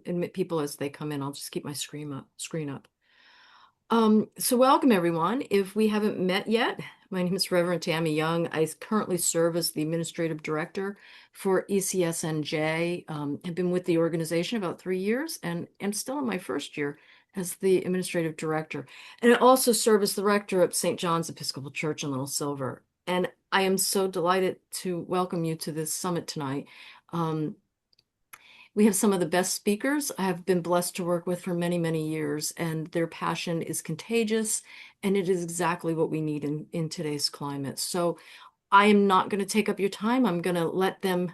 admit people as they come in. I'll just keep my screen up. So welcome everyone. If we haven't met yet, my name is Reverend Tammy Young. I currently serve as the Administrative Director for ECS-NJ. I've been with the organization about 3 years and am still in my first year as the Administrative Director. And I also serve as the Rector at St. John's Episcopal Church in Little Silver. And I am so delighted to welcome you to this summit tonight. We have some of the best speakers I have been blessed to work with for many, many years, and their passion is contagious, and it is exactly what we need in today's climate. So I am not going to take up your time. I'm going to let them,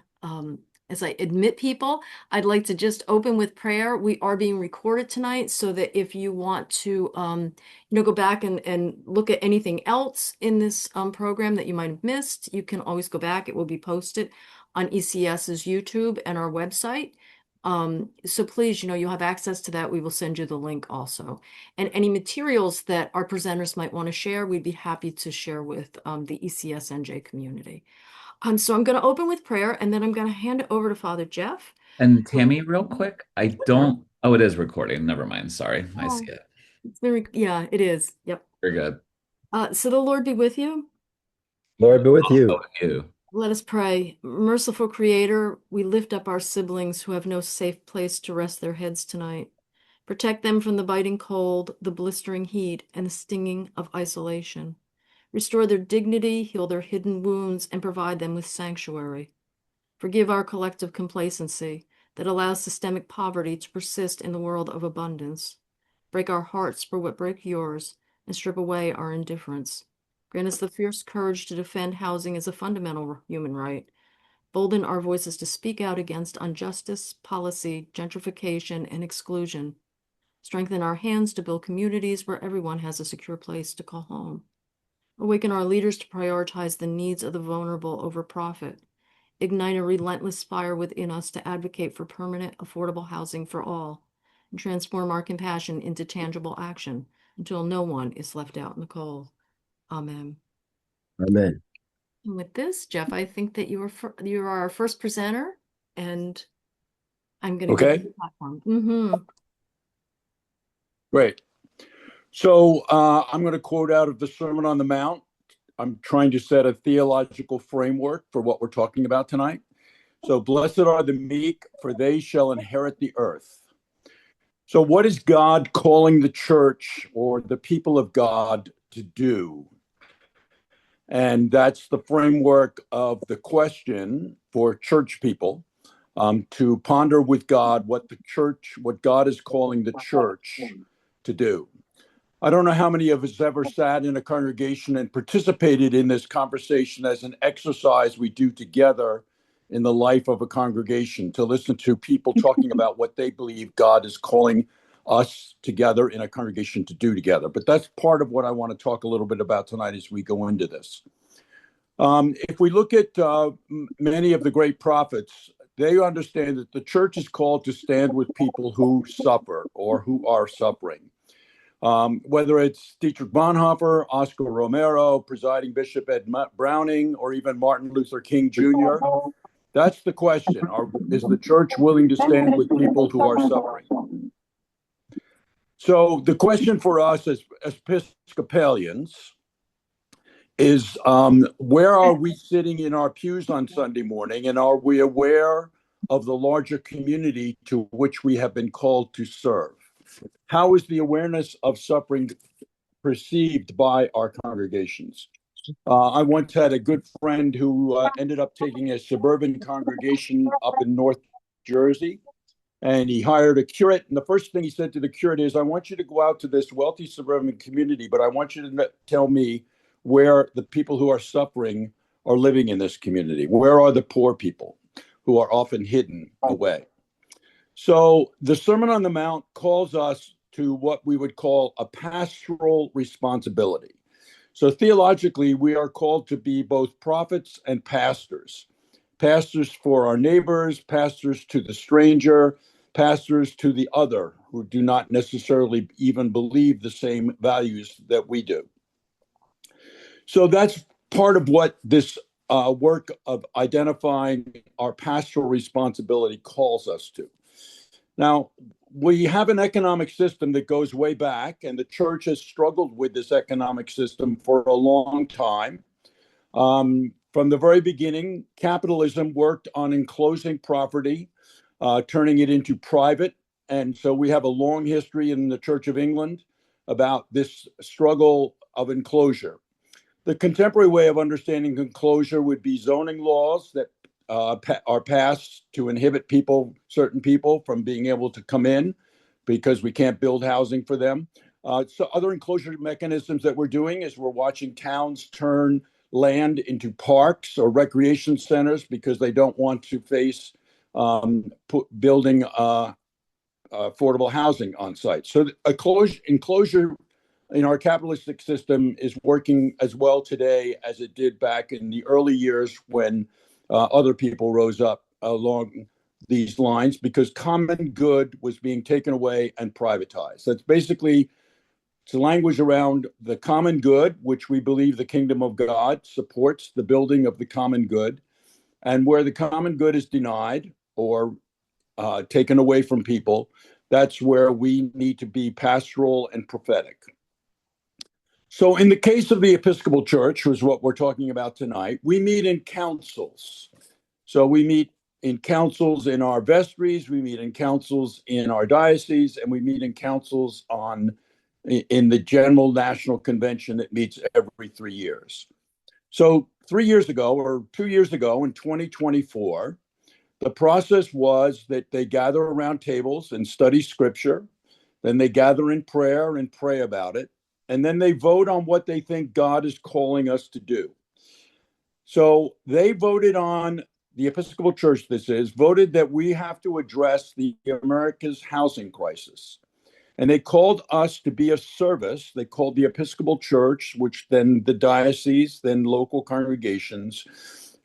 as I admit people, I'd like to just open with prayer. We are being recorded tonight, so that if you want to, go back and look at anything else in this program that you might have missed, you can always go back. It will be posted on ECS's YouTube and our website. So please, you'll have access to that. We will send you the link also. And any materials that our presenters might want to share, we'd be happy to share with the ECS-NJ community. So I'm going to open with prayer, and then I'm going to hand it over to Father Jeff. And Tammy, real quick, I don't. Oh, it is recording. Never mind. Sorry. I see Oh, it. yeah, it is. Yep. You're good. So the Lord be with you. Lord be with Oh, you. you. Let us pray. Merciful Creator, we lift up our siblings who have no safe place to rest their heads tonight. Protect them from the biting cold, the blistering heat, and the stinging of isolation. Restore their dignity, heal their hidden wounds, and provide them with sanctuary. Forgive our collective complacency that allows systemic poverty to persist in the world of abundance. Break our hearts for what break yours, and strip away our indifference. Grant us the fierce courage to defend housing as a fundamental human right. Bolden our voices to speak out against injustice, policy, gentrification, and exclusion. Strengthen our hands to build communities where everyone has a secure place to call home. Awaken our leaders to prioritize the needs of the vulnerable over profit. Ignite a relentless fire within us to advocate for permanent, affordable housing for all, and transform our compassion into tangible action until no one is left out in the cold. Amen. Amen. And with this, Jeff, I think that you are our first presenter, and I'm going to give you Okay, the platform. great. So I'm going to quote out of the Sermon on the Mount. I'm trying to set a theological framework for what we're talking about tonight. So, blessed are the meek, for they shall inherit the earth. So, what is God calling the church or the people of God to do? And that's the framework of the question for church people, to ponder with God what God is calling the church to do. I don't know how many of us ever sat in a congregation and participated in this conversation as an exercise we do together in the life of a congregation, to listen to people talking about what they believe God is calling us together in a congregation to do together. But that's part of what I want to talk a little bit about tonight as we go into this. If we look at many of the great prophets, they understand that the church is called to stand with people who suffer or who are suffering. Whether it's Dietrich Bonhoeffer, Oscar Romero, presiding Bishop Ed Browning, or even Martin Luther King Jr., that's the question. Is the church willing to stand with people who are suffering? So the question for us as Episcopalians is, where are we sitting in our pews on Sunday morning, and are we aware of the larger community to which we have been called to serve? How is the awareness of suffering perceived by our congregations? I once had a good friend who ended up taking a suburban congregation up in North Jersey, and he hired a curate. And the first thing he said to the curate is, I want you to go out to this wealthy suburban community, but I want you to tell me where the people who are suffering are living in this community. Where are the poor people who are often hidden away? So the Sermon on the Mount calls us to what we would call a pastoral responsibility. So theologically, we are called to be both prophets and pastors. Pastors for our neighbors, pastors to the stranger, pastors to the other who do not necessarily even believe the same values that we do. So that's part of what this work of identifying our pastoral responsibility calls us to. Now, we have an economic system that goes way back, and the church has struggled with this economic system for a long time. From the very beginning, capitalism worked on enclosing property, turning it into private. And so we have a long history in the Church of England about this struggle of enclosure. The contemporary way of understanding enclosure would be zoning laws that are passed to inhibit certain people from being able to come in because we can't build housing for them. So other enclosure mechanisms that we're doing is we're watching towns turn land into parks or recreation centers because they don't want to face building affordable housing on site. So enclosure in our capitalistic system is working as well today as it did back in the early years when other people rose up along these lines because common good was being taken away and privatized. That's basically it's language around the common good, which we believe the kingdom of God supports the building of the common good. And where the common good is denied or taken away from people, that's where we need to be pastoral and prophetic. So in the case of the Episcopal Church, which is what we're talking about tonight, we meet in councils. So we meet in councils in our vestries, we meet in councils in our diocese, and we meet in councils in the General National Convention that meets every 3 years. So 3 years ago or 2 years ago in 2024, the process was that they gather around tables and study scripture. Then they gather in prayer and pray about it. And then they vote on what they think God is calling us to do. So they voted on, the Episcopal Church, voted that we have to address the America's housing crisis. And they called us to be a service. They called the Episcopal Church, which then the diocese, then local congregations,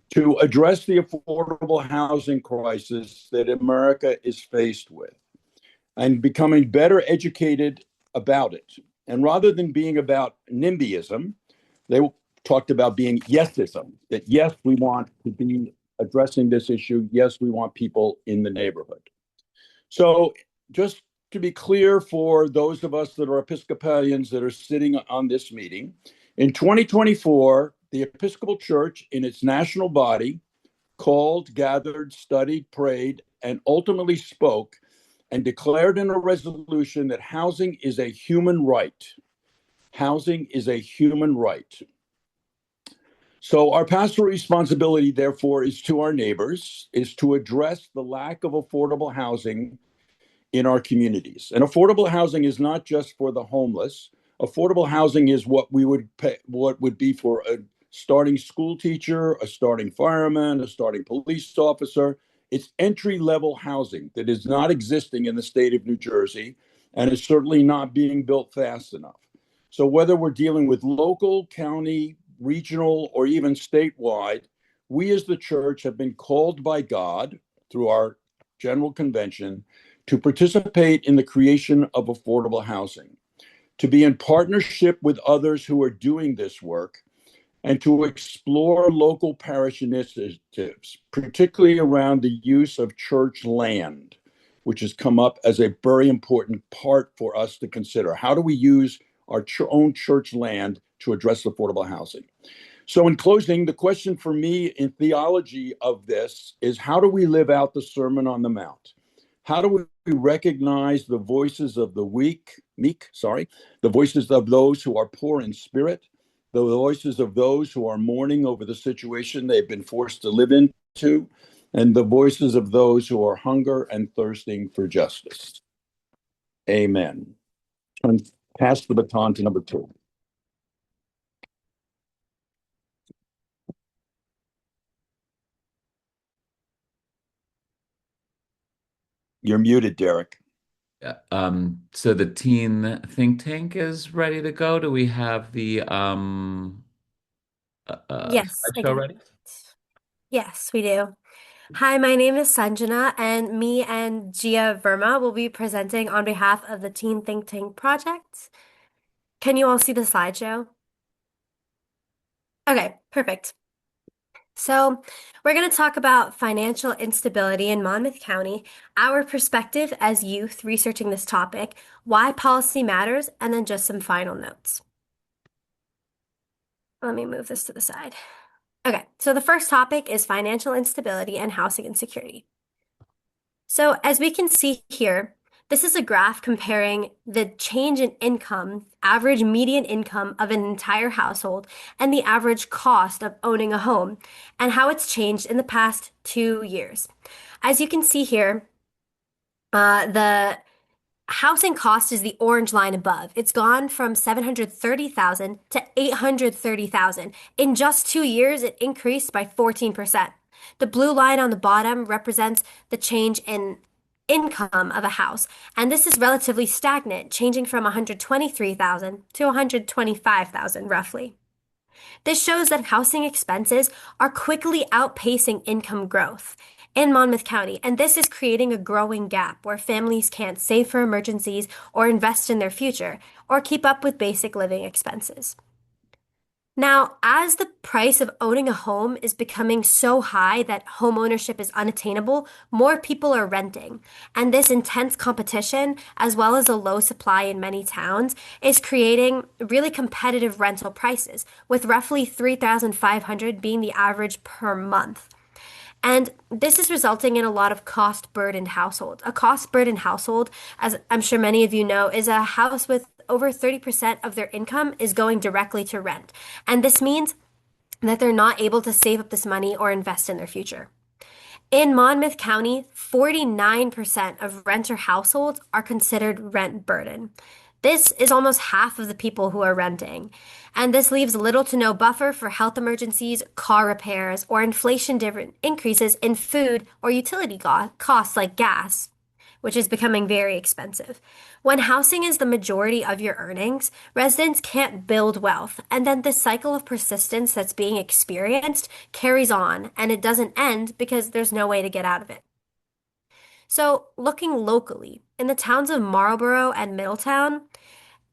to address the affordable housing crisis that America is faced with and becoming better educated about it. And rather than being about NIMBYism, they talked about being yesism, that yes, we want to be addressing this issue. Yes, we want people in the neighborhood. So just to be clear for those of us that are Episcopalians that are sitting on this meeting, in 2024, the Episcopal Church in its national body called, gathered, studied, prayed, and ultimately spoke and declared in a resolution that housing is a human right. Housing is a human right. So our pastoral responsibility, therefore, is to our neighbors, is to address the lack of affordable housing in our communities. And affordable housing is not just for the homeless. Affordable housing is what would be for a starting school teacher, a starting fireman, a starting police officer. It's entry-level housing that is not existing in the state of New Jersey and is certainly not being built fast enough. So whether we're dealing with local, county, regional, or even statewide, we as the church have been called by God through our General Convention to participate in the creation of affordable housing, to be in partnership with others who are doing this work, and to explore local parish initiatives, particularly around the use of church land, which has come up as a very important part for us to consider. How do we use our own church land to address affordable housing? So in closing, the question for me in theology of this is, how do we live out the Sermon on the Mount? How do we recognize the voices of the meek, the voices of those who are poor in spirit, the voices of those who are mourning over the situation they've been forced to live into, and the voices of those who are hunger and thirsting for justice? Amen. And pass the baton to number 2. You're muted, Derek. Yeah. So the teen think tank is ready to go. Do we have the Yes, I slideshow got ready? it. Yes, we do. Hi, my name is Sanjana, and me and Gia Verma will be presenting on behalf of the Teen Think Tank Project. Can you all see the slideshow? Okay, perfect. So, we're going to talk about financial instability in Monmouth County, our perspective as youth researching this topic, why policy matters, and then just some final notes. Let me move this to the side. Okay, so the first topic is financial instability and housing insecurity. So, as we can see here, this is a graph comparing the change in income, average median income of an entire household, and the average cost of owning a home, and how it's changed in the past 2 years. As you can see here, the housing cost is the orange line above. It's gone from 730,000 to 830,000. In just 2 years, it increased by 14%. The blue line on the bottom represents the change in income of a house, and this is relatively stagnant, changing from 123,000 to 125,000 roughly. This shows that housing expenses are quickly outpacing income growth in Monmouth County, and this is creating a growing gap where families can't save for emergencies or invest in their future or keep up with basic living expenses. Now, as the price of owning a home is becoming so high that home ownership is unattainable, more people are renting. And this intense competition, as well as a low supply in many towns, is creating really competitive rental prices, with roughly $3,500 being the average per month. And this is resulting in a lot of cost-burdened households. A cost-burdened household, as I'm sure many of you know, is a house with over 30% of their income is going directly to rent. And this means that they're not able to save up this money or invest in their future. In Monmouth County, 49% of renter households are considered rent burden. This is almost half of the people who are renting, and this leaves little to no buffer for health emergencies, car repairs, or inflation-driven increases in food or utility costs like gas, which is becoming very expensive. When housing is the majority of your earnings, residents can't build wealth, and then this cycle of persistence that's being experienced carries on, and it doesn't end because there's no way to get out of it. So, looking locally, in the towns of Marlborough and Middletown,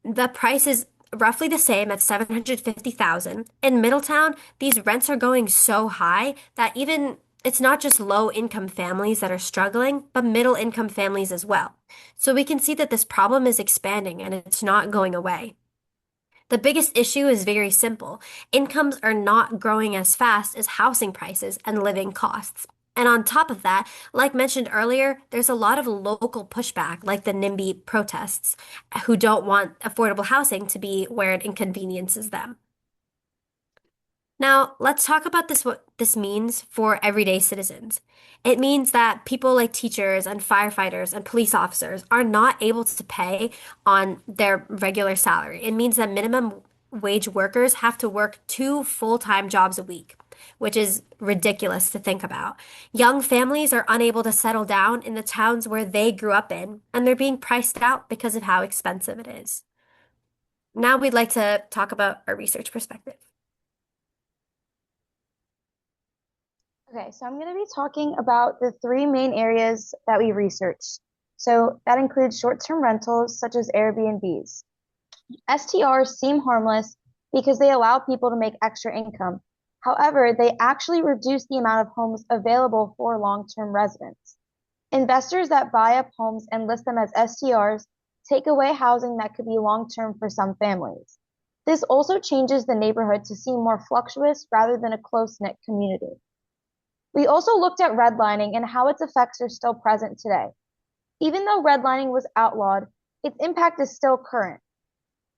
the price is roughly the same at 750,000. In Middletown, these rents are going so high that even it's not just low income families that are struggling, but middle income families as well. So we can see that this problem is expanding and it's not going away. The biggest issue is very simple. Incomes are not growing as fast as housing prices and living costs. And on top of that, like mentioned earlier, there's a lot of local pushback, like the NIMBY protests, who don't want affordable housing to be where it inconveniences them. Now, let's talk about what this means for everyday citizens. It means that people like teachers and firefighters and police officers are not able to pay on their regular salary. It means that minimum wage workers have to work 2 full-time jobs a week, which is ridiculous to think about. Young families are unable to settle down in the towns where they grew up in, and they're being priced out because of how expensive it is. Now we'd like to talk about our research perspective. Okay, so I'm going to be talking about the 3 main areas that we researched. So that includes short-term rentals such as Airbnbs. STRs seem harmless because they allow people to make extra income. However, they actually reduce the amount of homes available for long-term residents. Investors that buy up homes and list them as STRs take away housing that could be long-term for some families. This also changes the neighborhood to seem more fluctuous rather than a close-knit community. We also looked at redlining and how its effects are still present today. Even though redlining was outlawed, its impact is still current.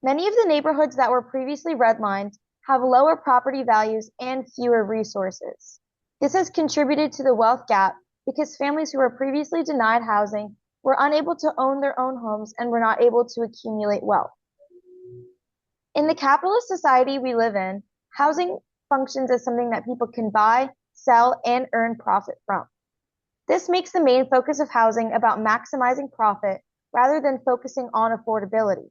Many of the neighborhoods that were previously redlined have lower property values and fewer resources. This has contributed to the wealth gap because families who were previously denied housing were unable to own their own homes and were not able to accumulate wealth. In the capitalist society we live in, housing functions as something that people can buy, sell, and earn profit from. This makes the main focus of housing about maximizing profit rather than focusing on affordability.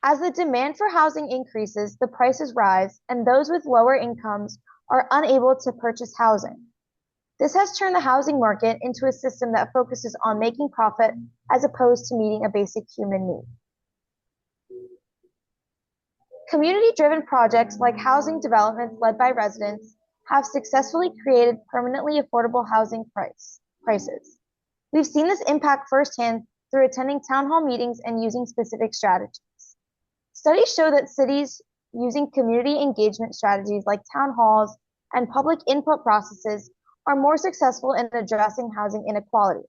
As the demand for housing increases, the prices rise, and those with lower incomes are unable to purchase housing. This has turned the housing market into a system that focuses on making profit as opposed to meeting a basic human need. Community-driven projects like housing developments led by residents have successfully created permanently affordable housing prices. We've seen this impact firsthand through attending town hall meetings and using specific strategies. Studies show that cities using community engagement strategies like town halls and public input processes are more successful in addressing housing inequality.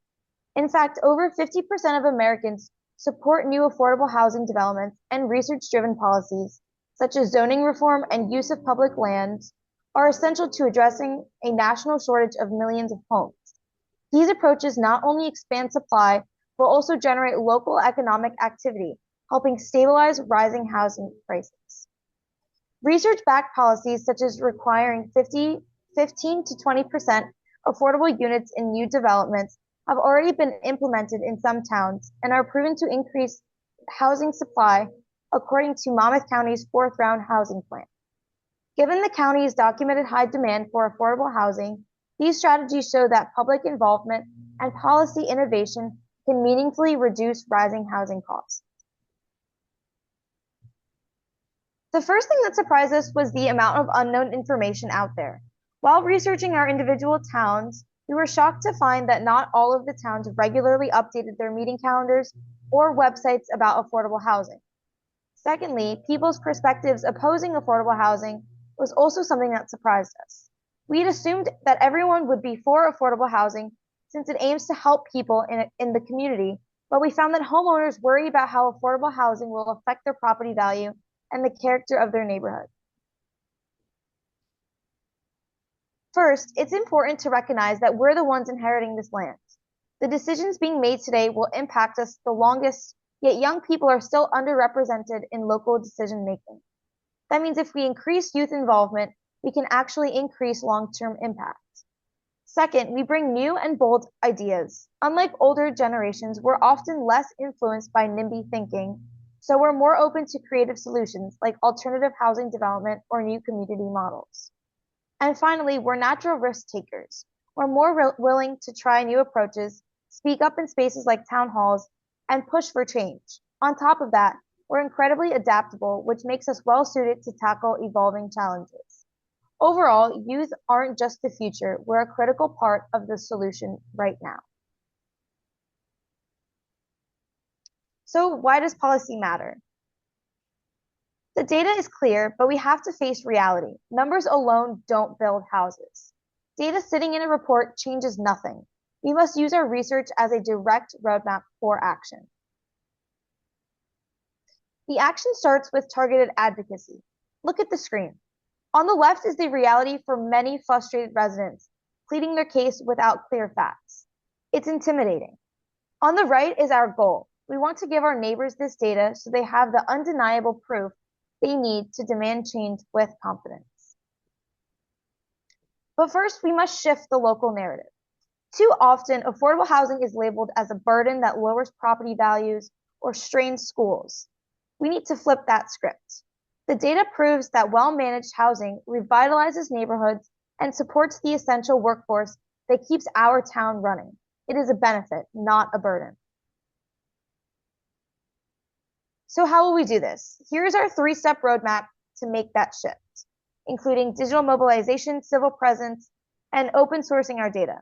In fact, over 50% of Americans support new affordable housing developments, and research-driven policies, such as zoning reform and use of public lands, are essential to addressing a national shortage of millions of homes. These approaches not only expand supply, but also generate local economic activity, helping stabilize rising housing prices. Research-backed policies such as requiring 15 to 20% affordable units in new developments have already been implemented in some towns and are proven to increase housing supply, according to Monmouth County's fourth round housing plan. Given the county's documented high demand for affordable housing, these strategies show that public involvement and policy innovation can meaningfully reduce rising housing costs. The first thing that surprised us was the amount of unknown information out there. While researching our individual towns, we were shocked to find that not all of the towns regularly updated their meeting calendars or websites about affordable housing. Secondly, people's perspectives opposing affordable housing was also something that surprised us. We had assumed that everyone would be for affordable housing since it aims to help people in the community, but we found that homeowners worry about how affordable housing will affect their property value and the character of their neighborhood. First, it's important to recognize that we're the ones inheriting this land. The decisions being made today will impact us the longest, yet young people are still underrepresented in local decision making. That means if we increase youth involvement, we can actually increase long-term impact. Second, we bring new and bold ideas. Unlike older generations, we're often less influenced by NIMBY thinking, so we're more open to creative solutions like alternative housing development or new community models. And finally, we're natural risk takers. We're more willing to try new approaches, speak up in spaces like town halls, and push for change. On top of that, we're incredibly adaptable, which makes us well suited to tackle evolving challenges. Overall, youth aren't just the future, we're a critical part of the solution right now. So why does policy matter? The data is clear, but we have to face reality. Numbers alone don't build houses. Data sitting in a report changes nothing. We must use our research as a direct roadmap for action. The action starts with targeted advocacy. Look at the screen. On the left is the reality for many frustrated residents, pleading their case without clear facts. It's intimidating. On the right is our goal. We want to give our neighbors this data so they have the undeniable proof they need to demand change with confidence. But first, we must shift the local narrative. Too often, affordable housing is labeled as a burden that lowers property values or strains schools. We need to flip that script. The data proves that well-managed housing revitalizes neighborhoods and supports the essential workforce that keeps our town running. It is a benefit, not a burden. So how will we do this? Here's our 3-step roadmap to make that shift, including digital mobilization, civil presence, and open sourcing our data.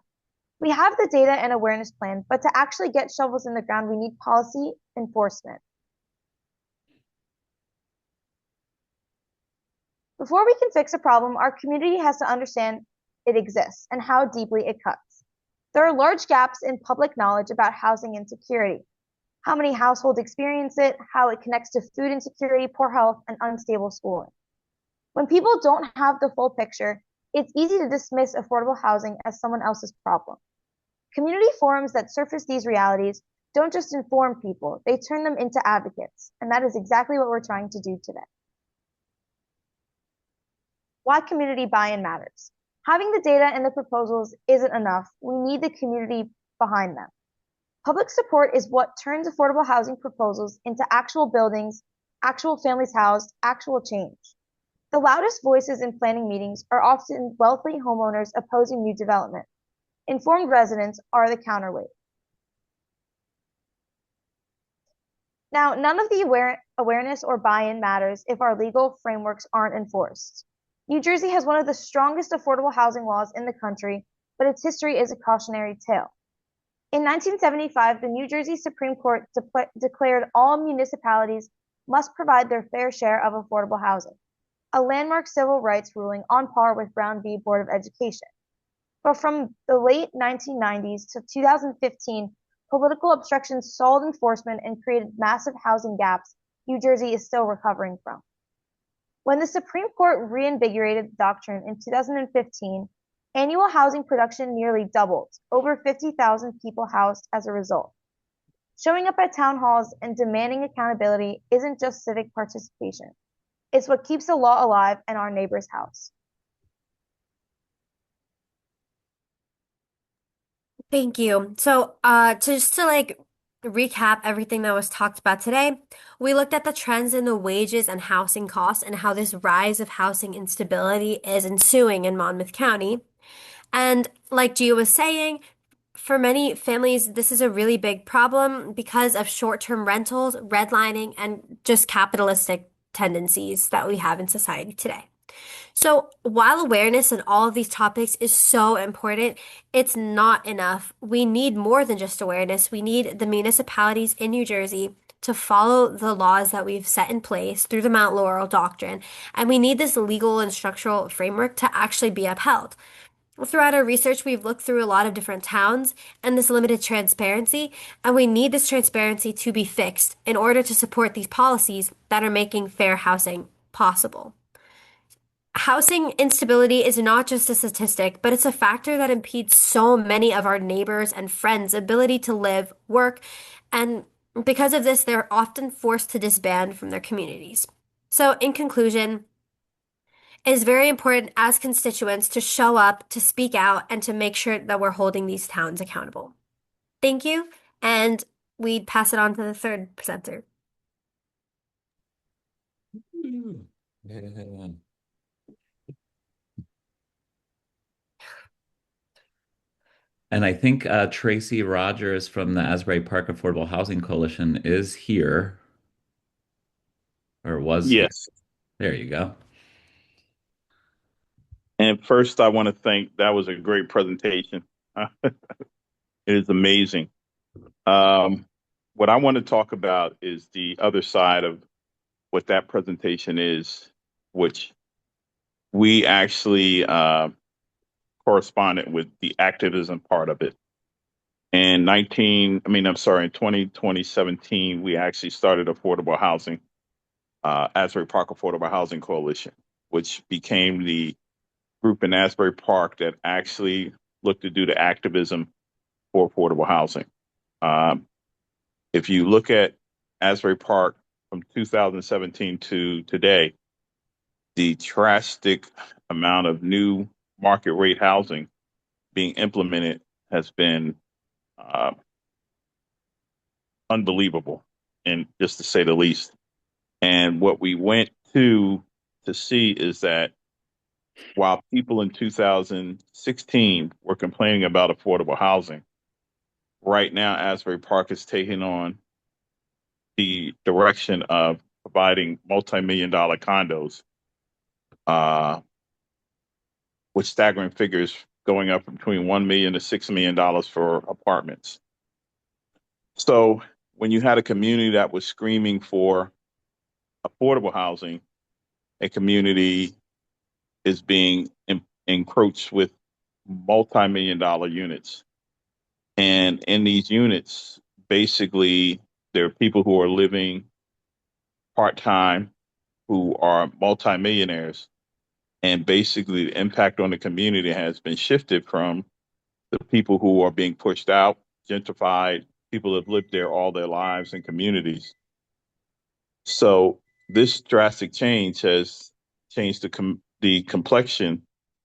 We have the data and awareness plan, but to actually get shovels in the ground, we need policy enforcement. Before we can fix a problem, our community has to understand it exists and how deeply it cuts. There are large gaps in public knowledge about housing insecurity. How many households experience it, how it connects to food insecurity, poor health, and unstable schooling. When people don't have the full picture, it's easy to dismiss affordable housing as someone else's problem. Community forums that surface these realities don't just inform people, they turn them into advocates, and that is exactly what we're trying to do today. Why community buy-in matters. Having the data and the proposals isn't enough. We need the community behind them. Public support is what turns affordable housing proposals into actual buildings, actual families housed, actual change. The loudest voices in planning meetings are often wealthy homeowners opposing new development. Informed residents are the counterweight. Now, none of the awareness or buy-in matters if our legal frameworks aren't enforced. New Jersey has one of the strongest affordable housing laws in the country, but its history is a cautionary tale. In 1975, the New Jersey Supreme Court declared all municipalities must provide their fair share of affordable housing, a landmark civil rights ruling on par with Brown v. Board of Education. But from the late 1990s to 2015, political obstruction stalled enforcement and created massive housing gaps New Jersey is still recovering from. When the Supreme Court reinvigorated the doctrine in 2015, annual housing production nearly doubled, over 50,000 people housed as a result. Showing up at town halls and demanding accountability isn't just civic participation. It's what keeps the law alive in our neighbor's house. Thank you. So, just to recap everything that was talked about today, we looked at the trends in the wages and housing costs and how this rise of housing instability is ensuing in Monmouth County. And like Gia was saying, for many families, this is a really big problem because of short-term rentals, redlining, and just capitalistic tendencies that we have in society today. So while awareness on all of these topics is so important, it's not enough. We need more than just awareness. We need the municipalities in New Jersey to follow the laws that we've set in place through the Mount Laurel Doctrine. And we need this legal and structural framework to actually be upheld. Throughout our research, we've looked through a lot of different towns and this limited transparency, and we need this transparency to be fixed in order to support these policies that are making fair housing possible. Housing instability is not just a statistic, but it's a factor that impedes so many of our neighbors and friends' ability to live, work, and because of this, they're often forced to disband from their communities. So, in conclusion, it is very important as constituents to show up, to speak out, and to make sure that we're holding these towns accountable. Thank you, and we pass it on to the third presenter. And I think Tracy Rogers from the Asbury Park Affordable Housing Coalition is here, or was here. Yes. There you go. And first, I want to thank, that was a great presentation. It is amazing. What I want to talk about is the other side of what that presentation is, which we actually corresponded with the activism part of it. In 2017, we actually started Affordable Housing, Asbury Park Affordable Housing Coalition, which became the group in Asbury Park that actually looked to do the activism for affordable housing. If you look at Asbury Park from 2017 to today, the drastic amount of new market rate housing being implemented has been unbelievable, and just to say the least. And what we went to see is that while people in 2016 were complaining about affordable housing, right now Asbury Park is taking on the direction of providing multi-million-dollar condos, with staggering figures going up between $1 million to $6 million for apartments. So when you had a community that was screaming for affordable housing, a community is being encroached with multi-million-dollar units. And in these units, basically, there are people who are living part-time, who are multi-millionaires. And basically, the impact on the community has been shifted from the people who are being pushed out, gentrified, people that have lived there all their lives in communities. So this drastic change has changed the complexion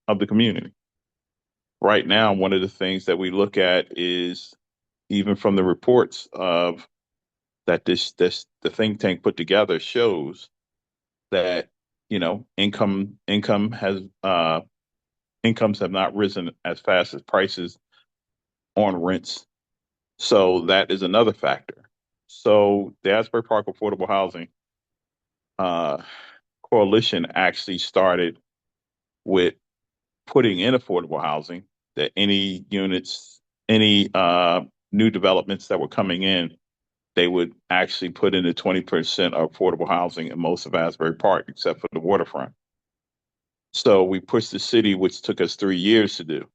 of the community. Right now, one of the things that we look at is, even from the reports of that the think tank put together, shows that incomes have not risen as fast as prices on rents. So that is another factor. So the Asbury Park Affordable Housing Coalition actually started with putting in affordable housing, that any units, any new developments that were coming in, they would actually put in the 20% of affordable housing in most of Asbury Park, except for the waterfront. So we pushed the city, which took us 3 years to do.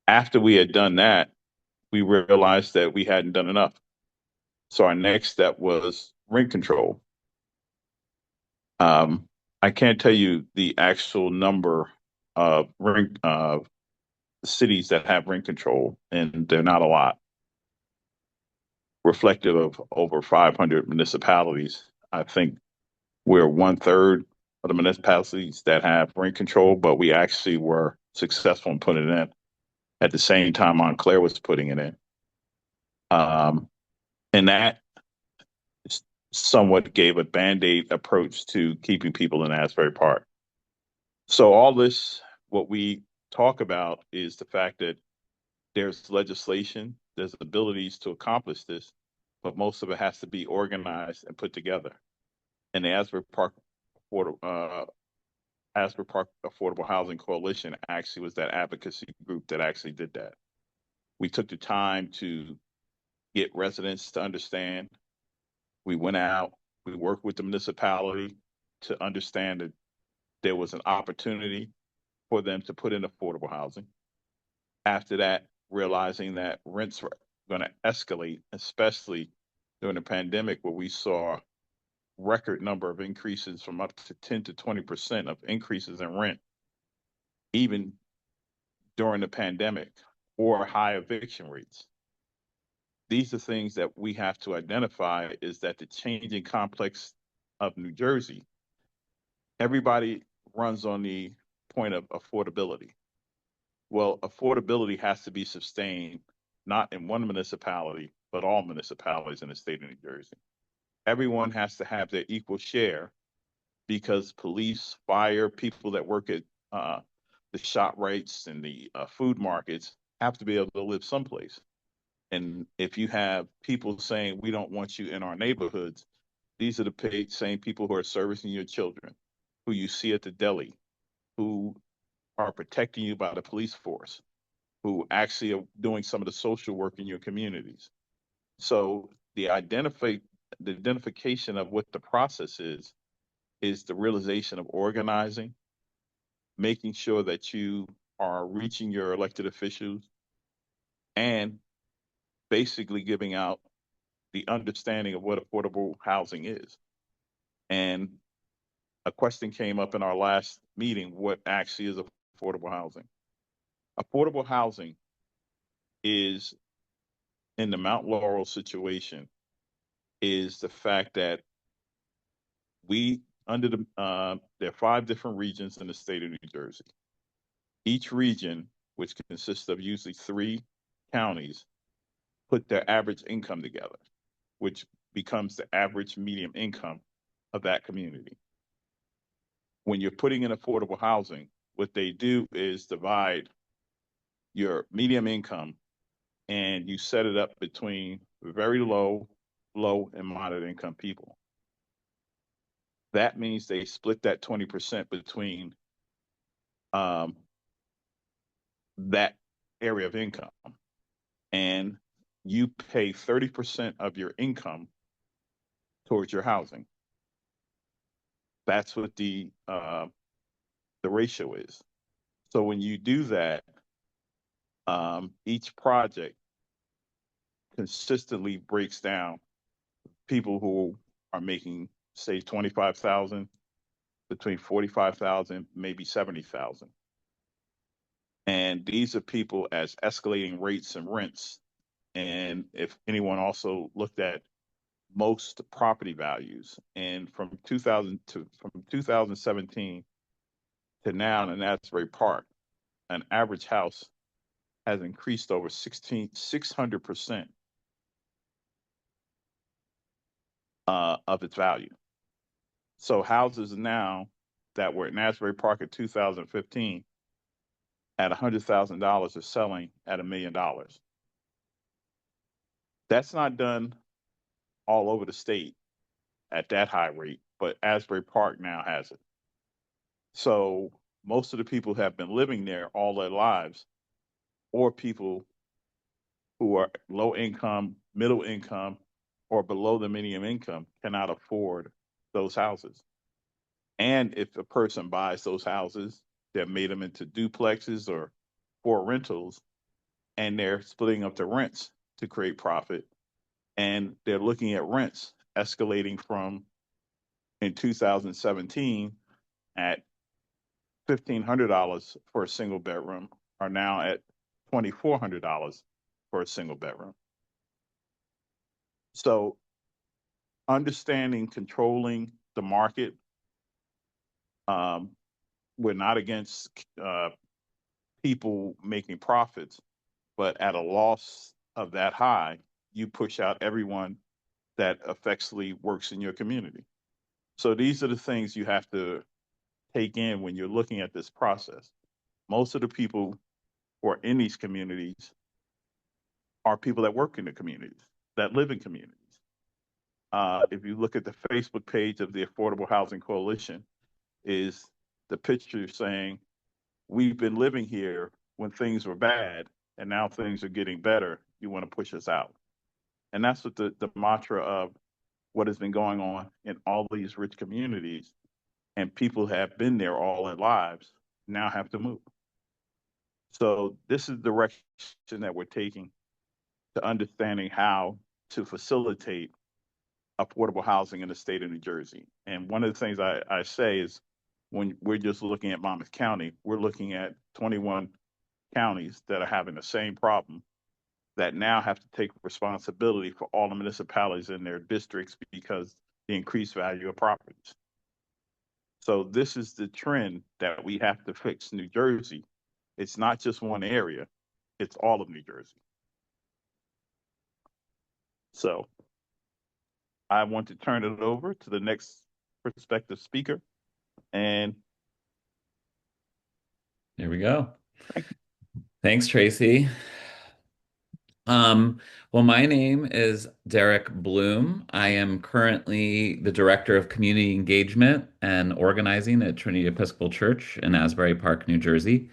After we had done that, we realized that we hadn't done enough. So our next step was rent control. I can't tell you the actual number of rent cities that have rent control, and they're not a lot. Reflective of over 500 municipalities, I think we're 1/3 of the municipalities that have rent control, but we actually were successful in putting it in at the same time Montclair was putting it in. And that somewhat gave a Band-Aid approach to keeping people in Asbury Park. So all this, what we talk about is the fact that there's legislation, there's abilities to accomplish this, but most of it has to be organized and put together. And the Asbury Park Affordable Housing Coalition actually was that advocacy group that actually did that. We took the time to get residents to understand. We went out, we worked with the municipality to understand that there was an opportunity for them to put in affordable housing. After that, realizing that rents were going to escalate, especially during the pandemic, where we saw record number of increases from up to 10 to 20% of increases in rent, even during the pandemic, or high eviction rates. These are things that we have to identify, is that the changing complex of New Jersey, everybody runs on the point of affordability. Well, affordability has to be sustained, not in one municipality, but all municipalities in the state of New Jersey. Everyone has to have their equal share, because police, fire, people that work at the ShopRites and the food markets have to be able to live someplace. And if you have people saying, we don't want you in our neighborhoods, these are the same people who are servicing your children, who you see at the deli, who are protecting you by the police force, who actually are doing some of the social work in your communities. So the identification of what the process is the realization of organizing, making sure that you are reaching your elected officials, and basically giving out the understanding of what affordable housing is. And a question came up in our last meeting: what actually is affordable housing? Affordable housing is, in the Mount Laurel situation, is the fact that we, there are 5 different regions in the state of New Jersey. Each region, which consists of usually 3 counties, put their average income together, which becomes the average median income of that community. When you're putting in affordable housing, what they do is divide your median income, and you set it up between very low, and moderate income people. That means they split that 20% between that area of income, and you pay 30% of your income towards your housing. That's what the ratio is. So when you do that, each project consistently breaks down people who are making, say, 25,000, between 45,000, maybe 70,000. And these are people as escalating rates and rents. And if anyone also looked at most property values, and from 2017 to now in Asbury Park, an average house has increased over 600% of its value. So houses now that were in Asbury Park in 2015 at $100,000 are selling at $1 million. That's not done all over the state at that high rate, but Asbury Park now has it. So most of the people have been living there all their lives, or people who are low income, middle income, or below the minimum income cannot afford those houses. And if a person buys those houses, they've made them into duplexes or for rentals, and they're splitting up the rents to create profit. And they're looking at rents escalating from in 2017 at $1,500 for a single bedroom are now at $2,400 for a single bedroom. So understanding, controlling the market, we're not against people making profits, but at a loss of that high, you push out everyone that effectively works in your community. So these are the things you have to take in when you're looking at this process. Most of the people who are in these communities are people that work in the communities, that live in communities. If you look at the Facebook page of the Affordable Housing Coalition, is the picture saying, we've been living here when things were bad, and now things are getting better. You want to push us out. And that's what the mantra of what has been going on in all these rich communities. And people have been there all their lives, now have to move. So this is the direction that we're taking to understanding how to facilitate affordable housing in the state of New Jersey. And one of the things I say is when we're just looking at Monmouth County, we're looking at 21 counties that are having the same problem that now have to take responsibility for all the municipalities in their districts because the increased value of properties. So this is the trend that we have to fix New Jersey. It's not just one area, it's all of New Jersey. So I want to turn it over to the next prospective speaker. And There we go. Thanks, Tracy. Well, my name is Derek Bloom. I am currently the Director of Community Engagement and Organizing at Trinity Episcopal Church in Asbury Park, New Jersey.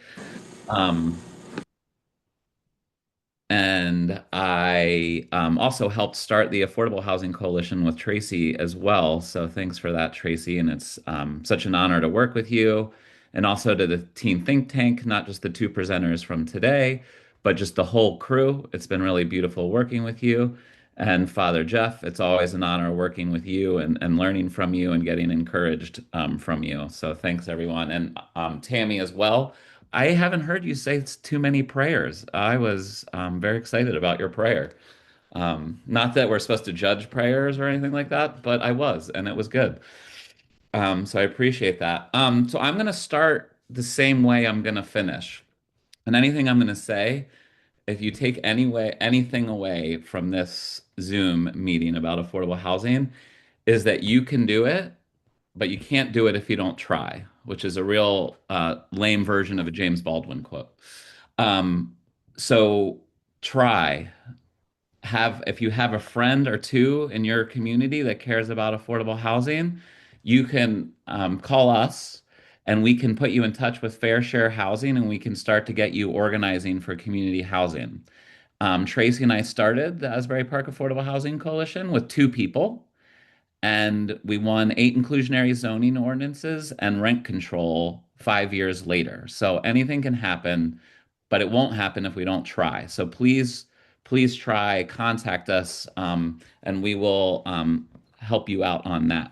And I also helped start the Affordable Housing Coalition with Tracy as well. So thanks for that, Tracy. And it's such an honor to work with you. And also to the Teen Think Tank, not just the two presenters from today, but just the whole crew. It's been really beautiful working with you. And Father Jeff, it's always an honor working with you and learning from you and getting encouraged from you. So thanks, everyone. And Tammy as well. I haven't heard you say too many prayers. I was very excited about your prayer. Not that we're supposed to judge prayers or anything like that, but I was, and it was good. So I appreciate that. So I'm going to start the same way I'm going to finish. And anything I'm going to say, if you take anything away from this Zoom meeting about affordable housing, is that you can do it, but you can't do it if you don't try, which is a real lame version of a James Baldwin quote. So try. If you have a friend or two in your community that cares about affordable housing, you can call us and we can put you in touch with Fair Share Housing and we can start to get you organizing for community housing. Tracy and I started the Asbury Park Affordable Housing Coalition with two people, and we won 8 inclusionary zoning ordinances and rent control 5 years later. So anything can happen, but it won't happen if we don't try. So please, please try, contact us, and we will help you out on that.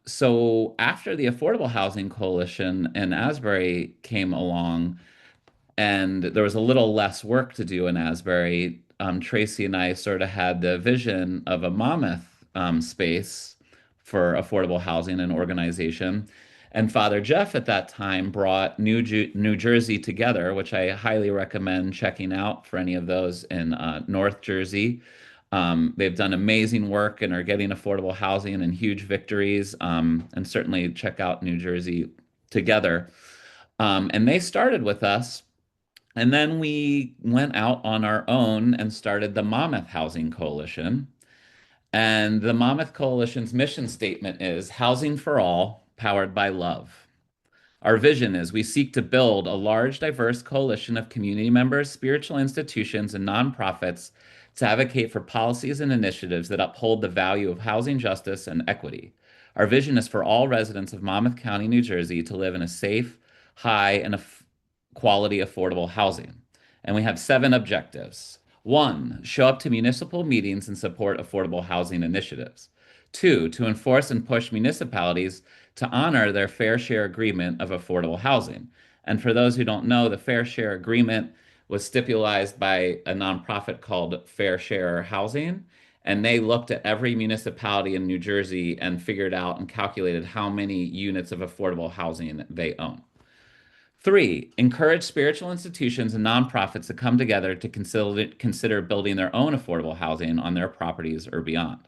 So after the Affordable Housing Coalition in Asbury came along, and there was a little less work to do in Asbury, Tracy and I sort of had the vision of a Monmouth space for affordable housing and organization. And Father Jeff at that time brought New Jersey Together, which I highly recommend checking out for any of those in North Jersey. They've done amazing work and are getting affordable housing and huge victories. And certainly check out New Jersey Together. And they started with us. And then we went out on our own and started the Monmouth Housing Coalition. And the Monmouth Coalition's mission statement is housing for all, powered by love. Our vision is we seek to build a large, diverse coalition of community members, spiritual institutions, and nonprofits to advocate for policies and initiatives that uphold the value of housing justice and equity. Our vision is for all residents of Monmouth County, New Jersey to live in a safe, high, and quality affordable housing. And we have 7 objectives. 1, show up to municipal meetings and support affordable housing initiatives. 2, to enforce and push municipalities to honor their fair share agreement of affordable housing. And for those who don't know, the fair share agreement was stipulated by a nonprofit called Fair Share Housing. And they looked at every municipality in New Jersey and figured out and calculated how many units of affordable housing they own. 3, encourage spiritual institutions and nonprofits to come together to consider building their own affordable housing on their properties or beyond.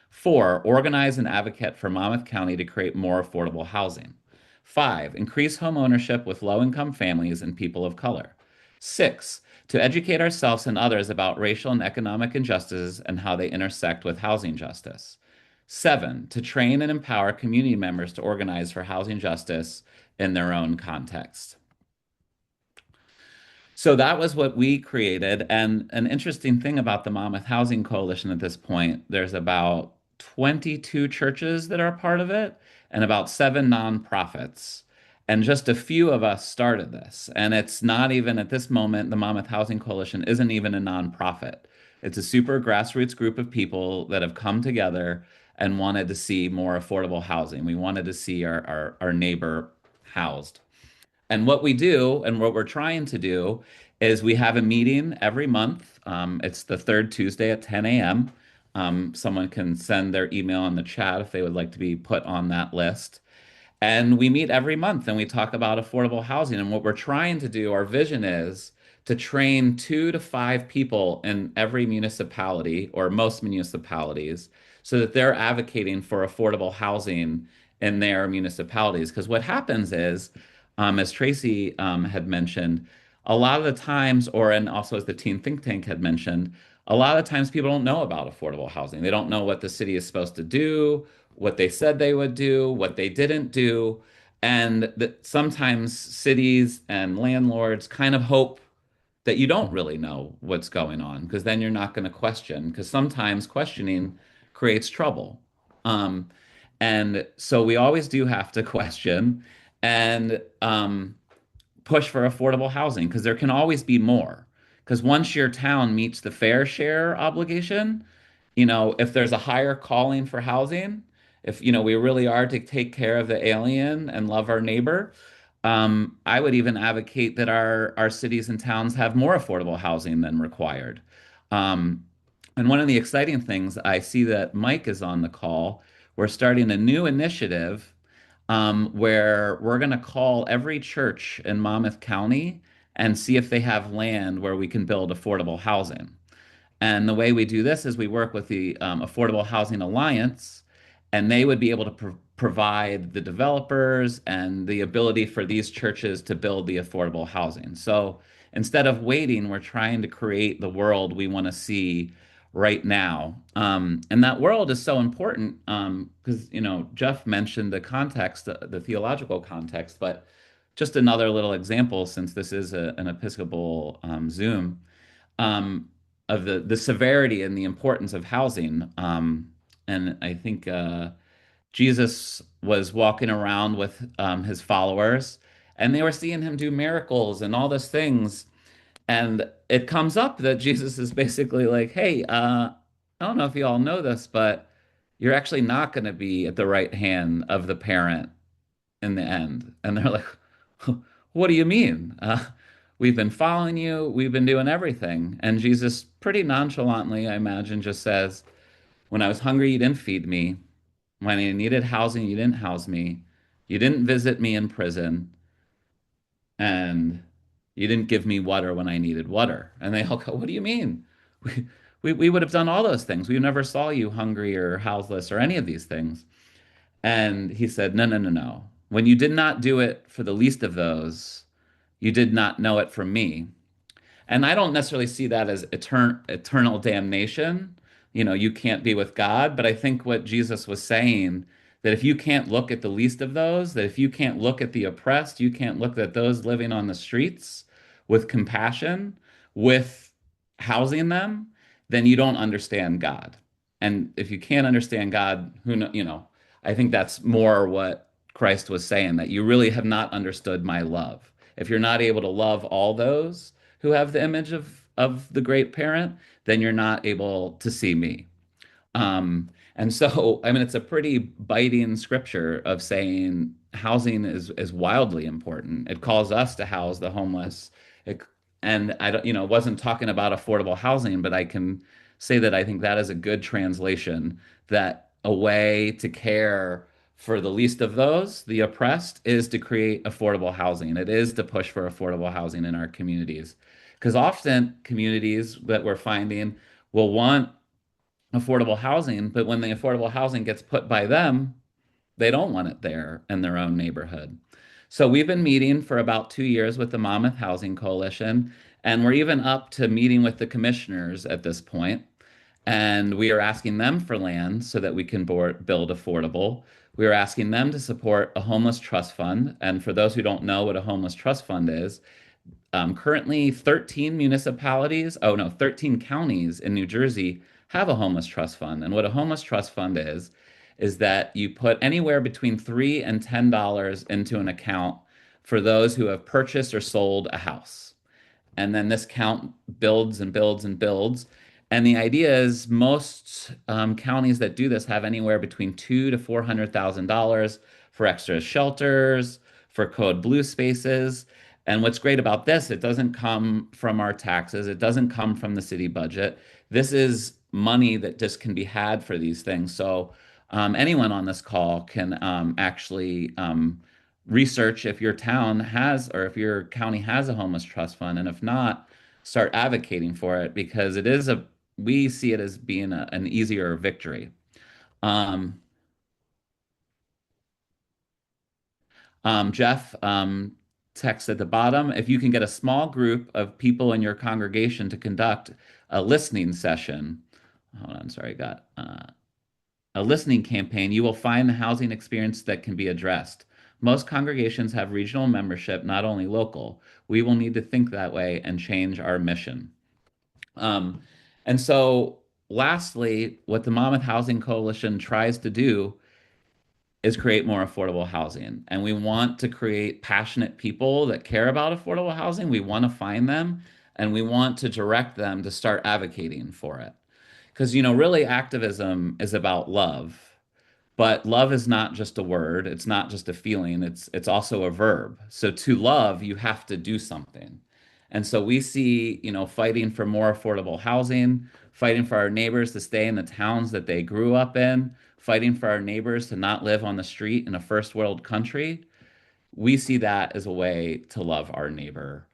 4, organize and advocate for Monmouth County to create more affordable housing. 5, increase home ownership with low-income families and people of color. 6, to educate ourselves and others about racial and economic injustices and how they intersect with housing justice. 7, to train and empower community members to organize for housing justice in their own context. So that was what we created. And an interesting thing about the Monmouth Housing Coalition at this point, there's about 22 churches that are part of it and about 7 nonprofits. And just a few of us started this. And it's not even at this moment, the Monmouth Housing Coalition isn't even a nonprofit. It's a super grassroots group of people that have come together and wanted to see more affordable housing. We wanted to see our neighbor housed. And what we do and what we're trying to do is we have a meeting every month. It's the 3rd Tuesday at 10 a.m. Someone can send their email in the chat if they would like to be put on that list. And we meet every month and we talk about affordable housing. And what we're trying to do, our vision is to train 2 to 5 people in every municipality or most municipalities so that they're advocating for affordable housing in their municipalities. Because what happens is, as Tracy had mentioned, a lot of the times, and also as the Teen Think Tank had mentioned, a lot of times people don't know about affordable housing. They don't know what the city is supposed to do, what they said they would do, what they didn't do. And that sometimes cities and landlords kind of hope that you don't really know what's going on, because then you're not going to question, because sometimes questioning creates trouble. And so we always do have to question and push for affordable housing, because there can always be more. Because once your town meets the fair share obligation, if there's a higher calling for housing, if, we really are to take care of the alien and love our neighbor, I would even advocate that our cities and towns have more affordable housing than required. And one of the exciting things, I see that Mike is on the call. We're starting a new initiative where we're going to call every church in Monmouth County and see if they have land where we can build affordable housing. And the way we do this is we work with the Affordable Housing Alliance, and they would be able to provide the developers and the ability for these churches to build the affordable housing. So instead of waiting, we're trying to create the world we want to see right now. And that world is so important because, Jeff mentioned the context, the theological context, but just another little example, since this is an Episcopal Zoom, of the severity and the importance of housing. And I think Jesus was walking around with his followers, and they were seeing him do miracles and all those things. And it comes up that Jesus is basically like, hey, I don't know if you all know this, but you're actually not going to be at the right hand of the parent in the end. And they're like, what do you mean? We've been following you. We've been doing everything. And Jesus pretty nonchalantly, I imagine, just says, when I was hungry, you didn't feed me. When I needed housing, you didn't house me. You didn't visit me in prison. And you didn't give me water when I needed water. And they all go, what do you mean? We would have done all those things. We never saw you hungry or houseless or any of these things. And he said, no, no, no, no. When you did not do it for the least of those, you did not know it from me. And I don't necessarily see that as eternal damnation. You can't be with God. But I think what Jesus was saying, that if you can't look at the least of those, that if you can't look at the oppressed, you can't look at those living on the streets with compassion, with housing them, then you don't understand God. And if you can't understand God, who know, I think that's more what Christ was saying, that you really have not understood my love. If you're not able to love all those who have the image of the great parent, then you're not able to see me. And so, I mean, it's a pretty biting scripture of saying housing is wildly important. It calls us to house the homeless. It, and I don't, wasn't talking about affordable housing, but I can say that I think that is a good translation, that a way to care for the least of those, the oppressed, is to create affordable housing. It is to push for affordable housing in our communities. Because often communities that we're finding will want affordable housing, but when the affordable housing gets put by them, they don't want it there in their own neighborhood. So we've been meeting for about 2 years with the Monmouth Housing Coalition, and we're even up to meeting with the commissioners at this point. And we are asking them for land so that we can build affordable. We are asking them to support a homeless trust fund. And for those who don't know what a homeless trust fund is, currently 13 municipalities, oh no, 13 counties in New Jersey have a homeless trust fund. And what a homeless trust fund is that you put anywhere between $3 and $10 into an account for those who have purchased or sold a house. And then this count builds and builds and builds. And the idea is most counties that do this have anywhere between $200,000 to $400,000 for extra shelters, for code blue spaces. And what's great about this, it doesn't come from our taxes. It doesn't come from the city budget. This is money that just can be had for these things. So anyone on this call can actually research if your town has, or if your county has a homeless trust fund. And if not, start advocating for it, because we see it as being an easier victory. Jeff text at the bottom, if you can get a small group of people in your congregation to conduct a listening session, hold on, sorry, got a listening campaign, you will find the housing experience that can be addressed. Most congregations have regional membership, not only local. We will need to think that way and change our mission. And so lastly, what the Monmouth Housing Coalition tries to do is create more affordable housing. And we want to create passionate people that care about affordable housing. We want to find them, and we want to direct them to start advocating for it. Because, really activism is about love. But love is not just a word, it's not just a feeling, it's also a verb. So to love, you have to do something. And so we see, fighting for more affordable housing, fighting for our neighbors to stay in the towns that they grew up in, fighting for our neighbors to not live on the street in a first world country. We see that as a way to love our neighbor.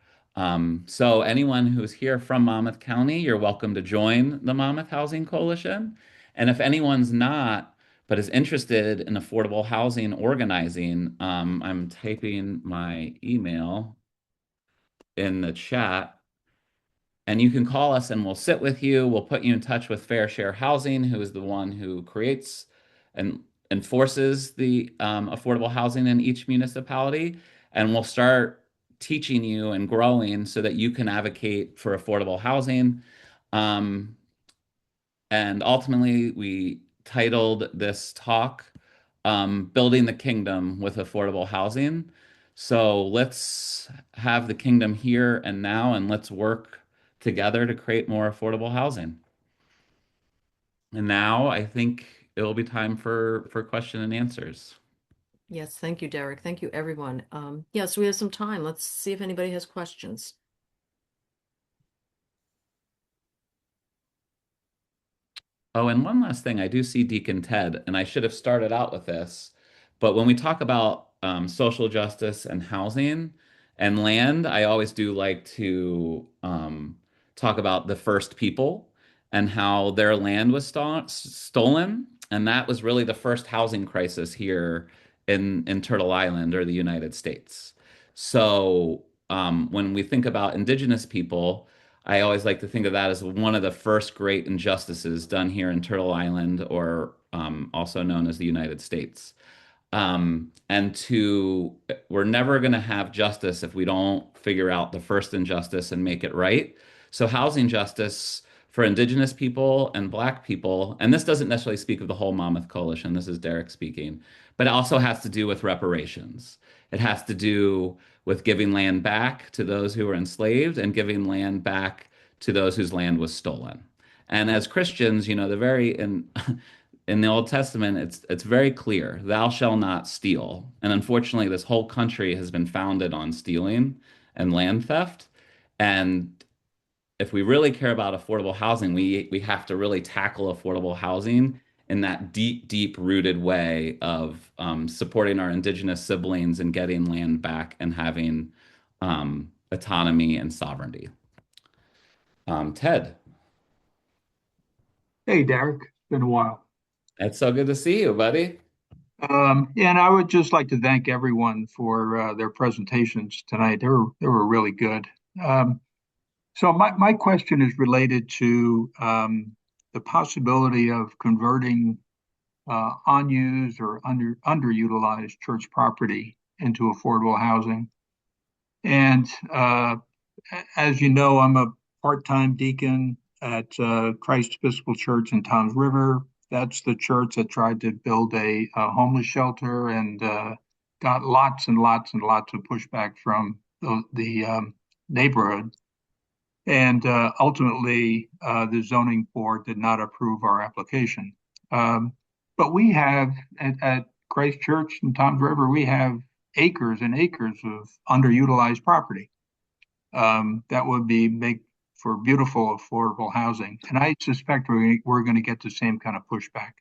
So anyone who's here from Monmouth County, you're welcome to join the Monmouth Housing Coalition. And if anyone's not, but is interested in affordable housing organizing, I'm typing my email in the chat, and you can call us and we'll sit with you. We'll put you in touch with Fair Share Housing, who is the one who creates and enforces the affordable housing in each municipality. And we'll start teaching you and growing so that you can advocate for affordable housing. And ultimately, we titled this talk, Building the Kingdom with Affordable Housing. So let's have the kingdom here and now, and let's work together to create more affordable housing. And now I think it will be time for question and answers. Yes, thank you, Derek. Thank you, everyone. Yes, we have some time. Let's see if anybody has questions. Oh, and one last thing, I do see Deacon Ted, and I should have started out with this, but when we talk about social justice and housing and land, I always do like to talk about the first people and how their land was stolen. And that was really the first housing crisis here in Turtle Island or the United States. So when we think about Indigenous people, I always like to think of that as one of the first great injustices done here in Turtle Island, or also known as the United States. We're never going to have justice if we don't figure out the first injustice and make it right. So housing justice for Indigenous people and Black people, and this doesn't necessarily speak of the whole Monmouth Coalition, this is Derek speaking, but it also has to do with reparations. It has to do with giving land back to those who were enslaved and giving land back to those whose land was stolen. And as Christians, the very in the Old Testament, it's very clear, thou shalt not steal. And unfortunately, this whole country has been founded on stealing and land theft. And if we really care about affordable housing, we have to really tackle affordable housing in that deep, deep rooted way of supporting our Indigenous siblings and getting land back and having autonomy and sovereignty. Ted. Hey, Derek. It's been a while. It's so good to see you, buddy. Yeah, and I would just like to thank everyone for their presentations tonight. They were really good. So my question is related to the possibility of converting unused or underutilized church property into affordable housing. And as you know, I'm a part-time deacon at Christ Episcopal Church in Toms River. That's the church that tried to build a homeless shelter and got lots and lots and lots of pushback from the neighborhood. And ultimately, the zoning board did not approve our application. But we have, at Christ Church in Toms River, we have acres and acres of underutilized property that would make for beautiful, affordable housing. And I suspect we're going to get the same kind of pushback.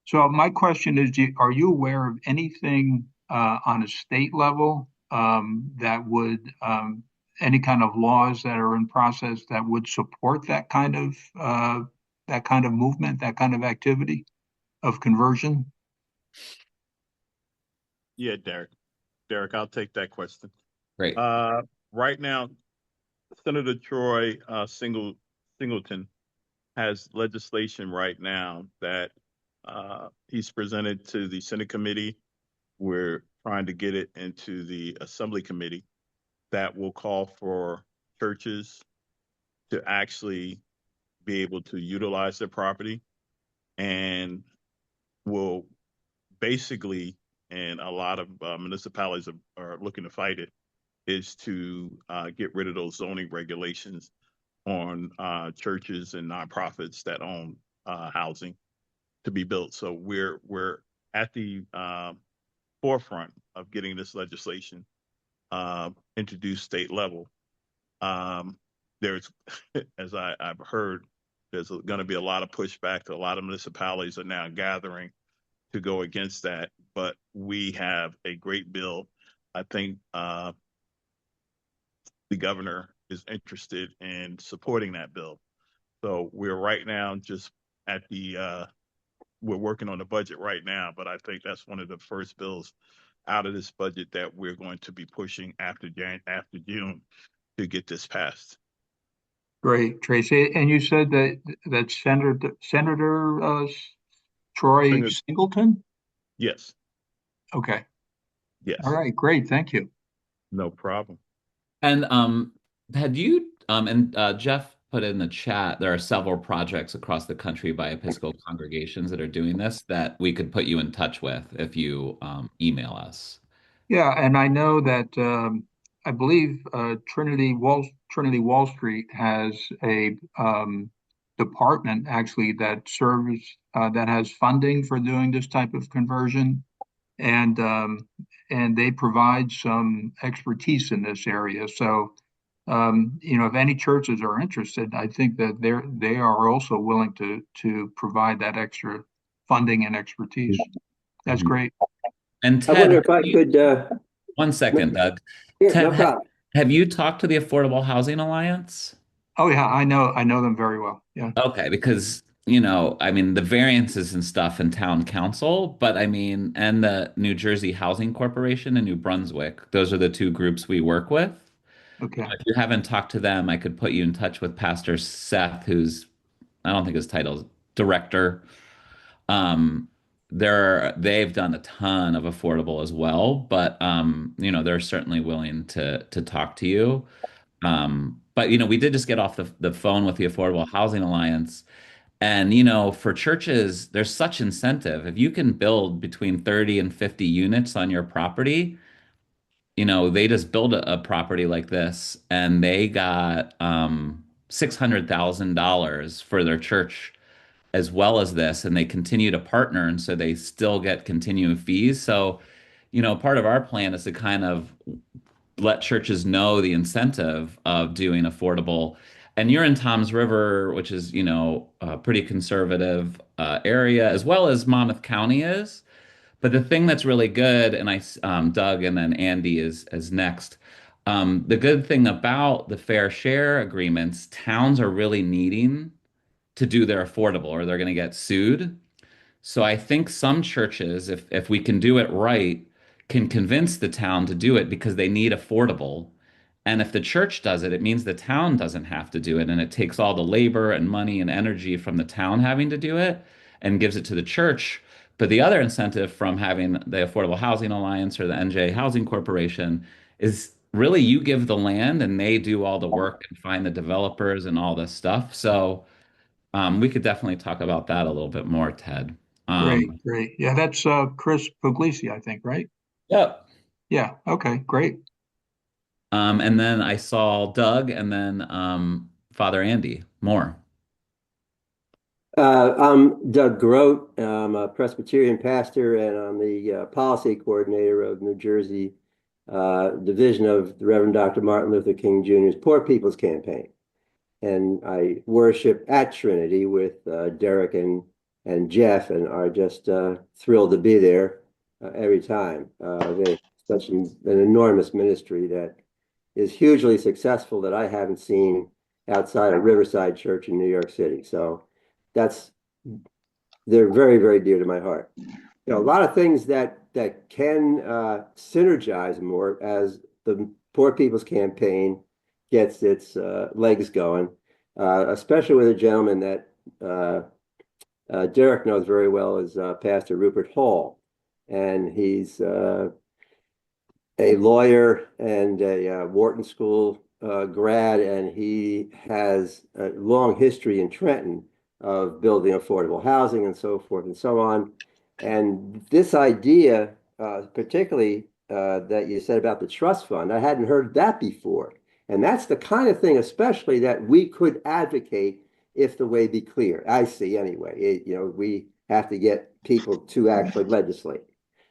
So my question is, are you aware of anything on a state level that would, any kind of laws that are in process that would support that kind of movement, that kind of activity of conversion? Yeah, Derek. Derek, I'll take that question. Great. Right now, Senator Troy Singleton has legislation right now that he's presented to the Senate committee. We're trying to get it into the Assembly committee that will call for churches to actually be able to utilize their property, and will basically, and a lot of municipalities are looking to fight it, is to get rid of those zoning regulations on churches and nonprofits that own housing to be built. So we're at the forefront of getting this legislation introduced state level. There's, as I've heard, there's going to be a lot of pushback. A lot of municipalities are now gathering to go against that, but we have a great bill. I think the governor is interested in supporting that bill. So we're right now just at the, we're working on the budget right now, but I think that's one of the first bills out of this budget that we're going to be pushing after June to get this passed. Great, Tracy. And you said that Senator Troy Singleton? Yes. Okay. Yes. All right, great. Thank you. No problem. And had you and Jeff put in the chat, there are several projects across the country by Episcopal congregations that are doing this that we could put you in touch with if you email us. Yeah, and I know that I believe Trinity Wall Street has a department actually that serves that has funding for doing this type of conversion, and they provide some expertise in this area. So if any churches are interested, I think that they are also willing to provide that extra funding and expertise. That's great. And I Ted, wonder if I could. 1 second, Doug. Yeah, Ted, no problem. have you talked to the Affordable Housing Alliance? Oh yeah, I know them very well. Yeah. Okay, because the variances and stuff in town council, but and the New Jersey Housing Corporation in New Brunswick, those are the two groups we work with. Okay. If you haven't talked to them, I could put you in touch with Pastor Seth, who's, I don't think his title is director. Um, they've done a ton of affordable as well, but they're certainly willing to talk to you. But we did just get off the phone with the Affordable Housing Alliance. And for churches, there's such incentive. If you can build between 30 and 50 units on your property, they just build a property like this and they got $600,000 for their church as well as this, and they continue to partner, and so they still get continuing fees. So, part of our plan is to kind of let churches know the incentive of doing affordable. And you're in Toms River, which is, a pretty conservative area, as well as Monmouth County is. But the thing that's really good, and Doug and then Andy is next. The good thing about the fair share agreements, towns are really needing to do their affordable, or they're going to get sued. So I think some churches, if we can do it right, can convince the town to do it because they need affordable. And if the church does it, it means the town doesn't have to do it. And it takes all the labor and money and energy from the town having to do it and gives it to the church. But the other incentive from having the Affordable Housing Alliance or the NJ Housing Corporation is really you give the land and they do all the work and find the developers and all this stuff. So we could definitely talk about that a little bit more, Ted. Great, great. Yeah, that's Chris Puglisi, I think, right? Yep. Yeah, okay, great. And then I saw Doug and then Father Andy Moore. I'm Doug Grote. I'm a Presbyterian pastor, and I'm the policy coordinator of New Jersey division of the Reverend Dr. Martin Luther King Jr.'s Poor People's Campaign. And I worship at Trinity with Derek and Jeff, and are just thrilled to be there every time. They're such an enormous ministry that is hugely successful that I haven't seen outside of Riverside Church in New York City. So they're very, very dear to my heart. A lot of things that can synergize more as the Poor People's Campaign gets its legs going, especially with a gentleman that Derek knows very well, is Pastor Rupert Hall. And he's a lawyer and a Wharton School grad, and he has a long history in Trenton of building affordable housing and so forth and so on. And this idea, particularly that you said about the trust fund, I hadn't heard that before. And that's the kind of thing, especially, that we could advocate if the way be clear. I see anyway. We have to get people to actually legislate.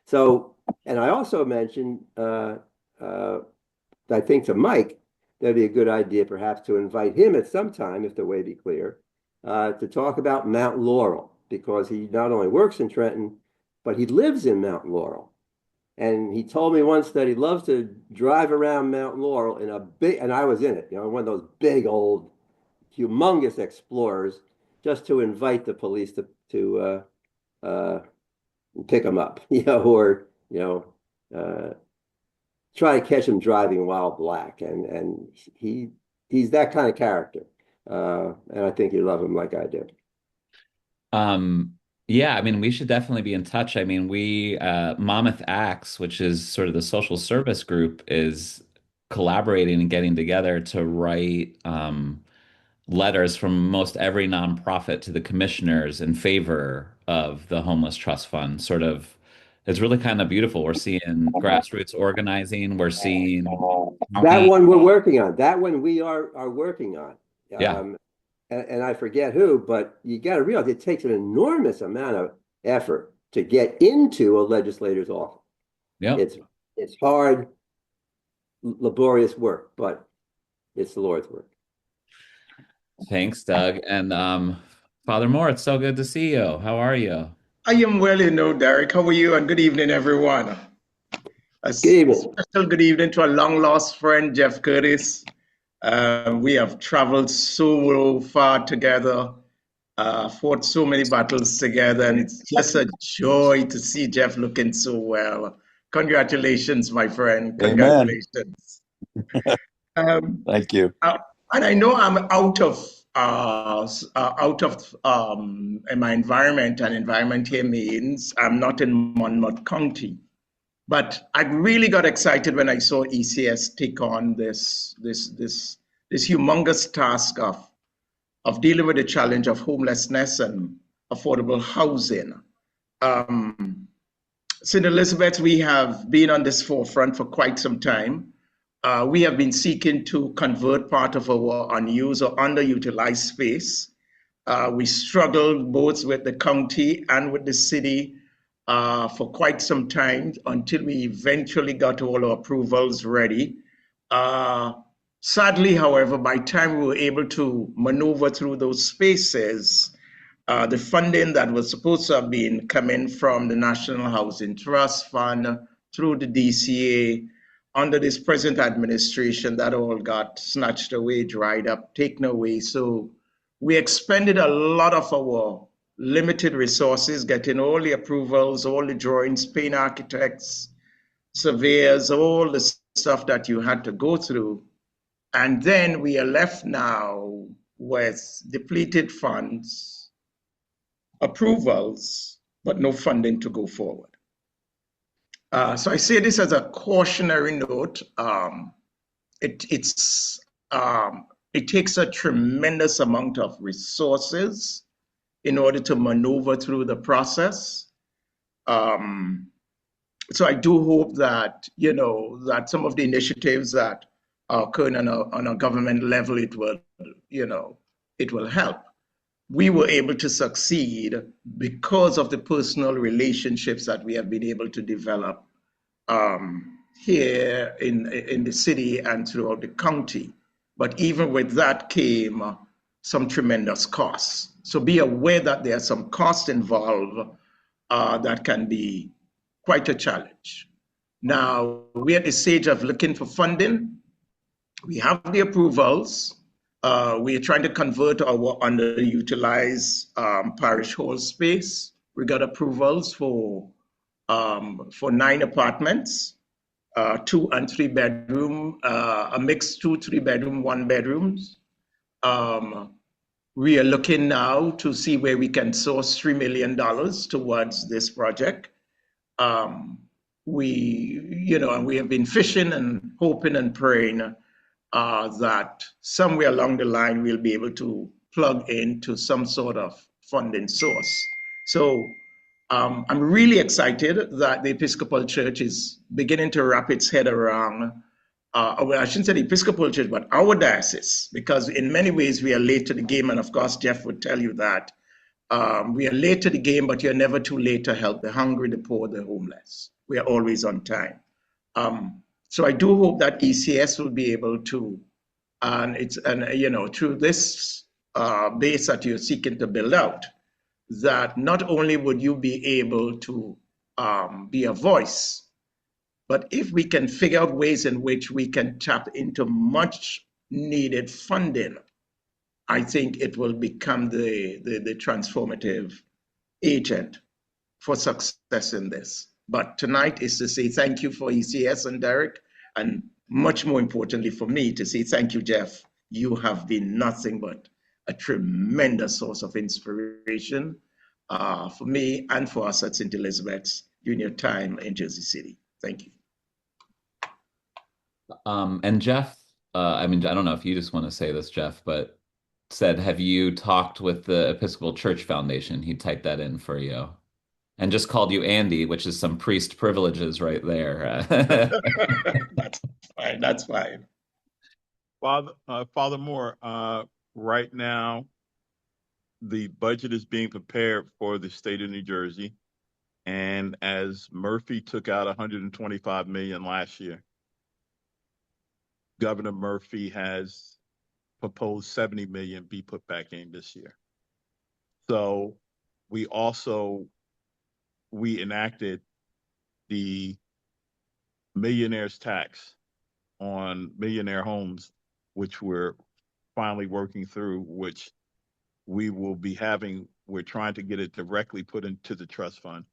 So, and I also mentioned, I think to Mike, that'd be a good idea perhaps to invite him at some time, if the way be clear, to talk about Mount Laurel, because he not only works in Trenton, but he lives in Mount Laurel. And he told me once that he loves to drive around Mount Laurel in a big, and I was in it, one of those big old humongous explorers, just to invite the police to pick him up, or try to catch him driving while black. And he's that kind of character. And I think you love him like I do. Yeah, I mean, we should definitely be in touch. I mean, we Monmouth Acts, which is sort of the social service group, is collaborating and getting together to write letters from most every nonprofit to the commissioners in favor of the Homeless Trust Fund. Sort of, it's really kind of beautiful. We're seeing grassroots organizing. We're seeing that one we're working on. That one we are working on. Yeah. And I forget who, but you got to realize it takes an enormous amount of effort to get into a legislator's office. Yeah. It's hard, laborious work, but it's the Lord's work. Thanks, Doug. And Father Moore, it's so good to see you. How are you? I am well, Derek. How are you? And good evening, everyone. Good evening. Special good evening to a long-lost friend, Jeff Curtis. We have traveled so far together, fought so many battles together, and it's just a joy to see Jeff looking so well. Congratulations, my friend. Congratulations. Thank you. And I know I'm out of in my environment, and environment here means I'm not in Monmouth County. But I really got excited when I saw ECS take on this humongous task of dealing with the challenge of homelessness and affordable housing. St. Elizabeth, we have been on this forefront for quite some time. We have been seeking to convert part of our unused or underutilized space. We struggled both with the county and with the city for quite some time until we eventually got all our approvals ready. Sadly, however, by the time we were able to maneuver through those spaces, the funding that was supposed to have been coming from the National Housing Trust Fund through the DCA under this present administration, that all got snatched away, dried up, taken away. So we expended a lot of our limited resources, getting all the approvals, all the drawings, paying architects, surveyors, all the stuff that you had to go through. And then we are left now with depleted funds, approvals, but no funding to go forward. So I say this as a cautionary note. It takes a tremendous amount of resources in order to maneuver through the process. So I do hope that, that some of the initiatives that are occurring on a government level, it will help. We were able to succeed because of the personal relationships that we have been able to develop here in the city and throughout the county. But even with that came some tremendous costs. So be aware that there are some costs involved that can be quite a challenge. Now, we're at the stage of looking for funding. We have the approvals. We are trying to convert our underutilized parish hall space. We got approvals for 9 apartments, 2 and 3 bedroom, a mixed 2, 3 bedroom, 1 bedrooms. We are looking now to see where we can source $3 million towards this project. We have been fishing and hoping and praying that somewhere along the line we'll be able to plug into some sort of funding source. So I'm really excited that the Episcopal Church is beginning to wrap its head around, well, I shouldn't say the Episcopal Church, but our diocese, because in many ways we are late to the game. And of course, Jeff would tell you that. We are late to the game, but you're never too late to help the hungry, the poor, the homeless. We are always on time. So I do hope that ECS will be able to, through this base that you're seeking to build out, that not only would you be able to be a voice, but if we can figure out ways in which we can tap into much needed funding, I think it will become the transformative agent for success in this. But tonight is to say thank you for ECS and Derek, and much more importantly for me to say thank you, Jeff. You have been nothing but a tremendous source of inspiration for me and for us at St. Elizabeth's during your time in Jersey City. Thank you. And Jeff, I don't know if you just want to say this, Jeff, but said, have you talked with the Episcopal Church Foundation? He typed that in for you. And just called you Andy, which is some priest privileges right there. That's fine. That's fine. Father Moore, right now, the budget is being prepared for the state of New Jersey. And as Murphy took out $125 million last year, Governor Murphy has proposed $70 million be put back in this year. So we enacted the millionaire's tax on millionaire homes, which we're finally working through, which we will be having. We're trying to get it directly put into the trust fund,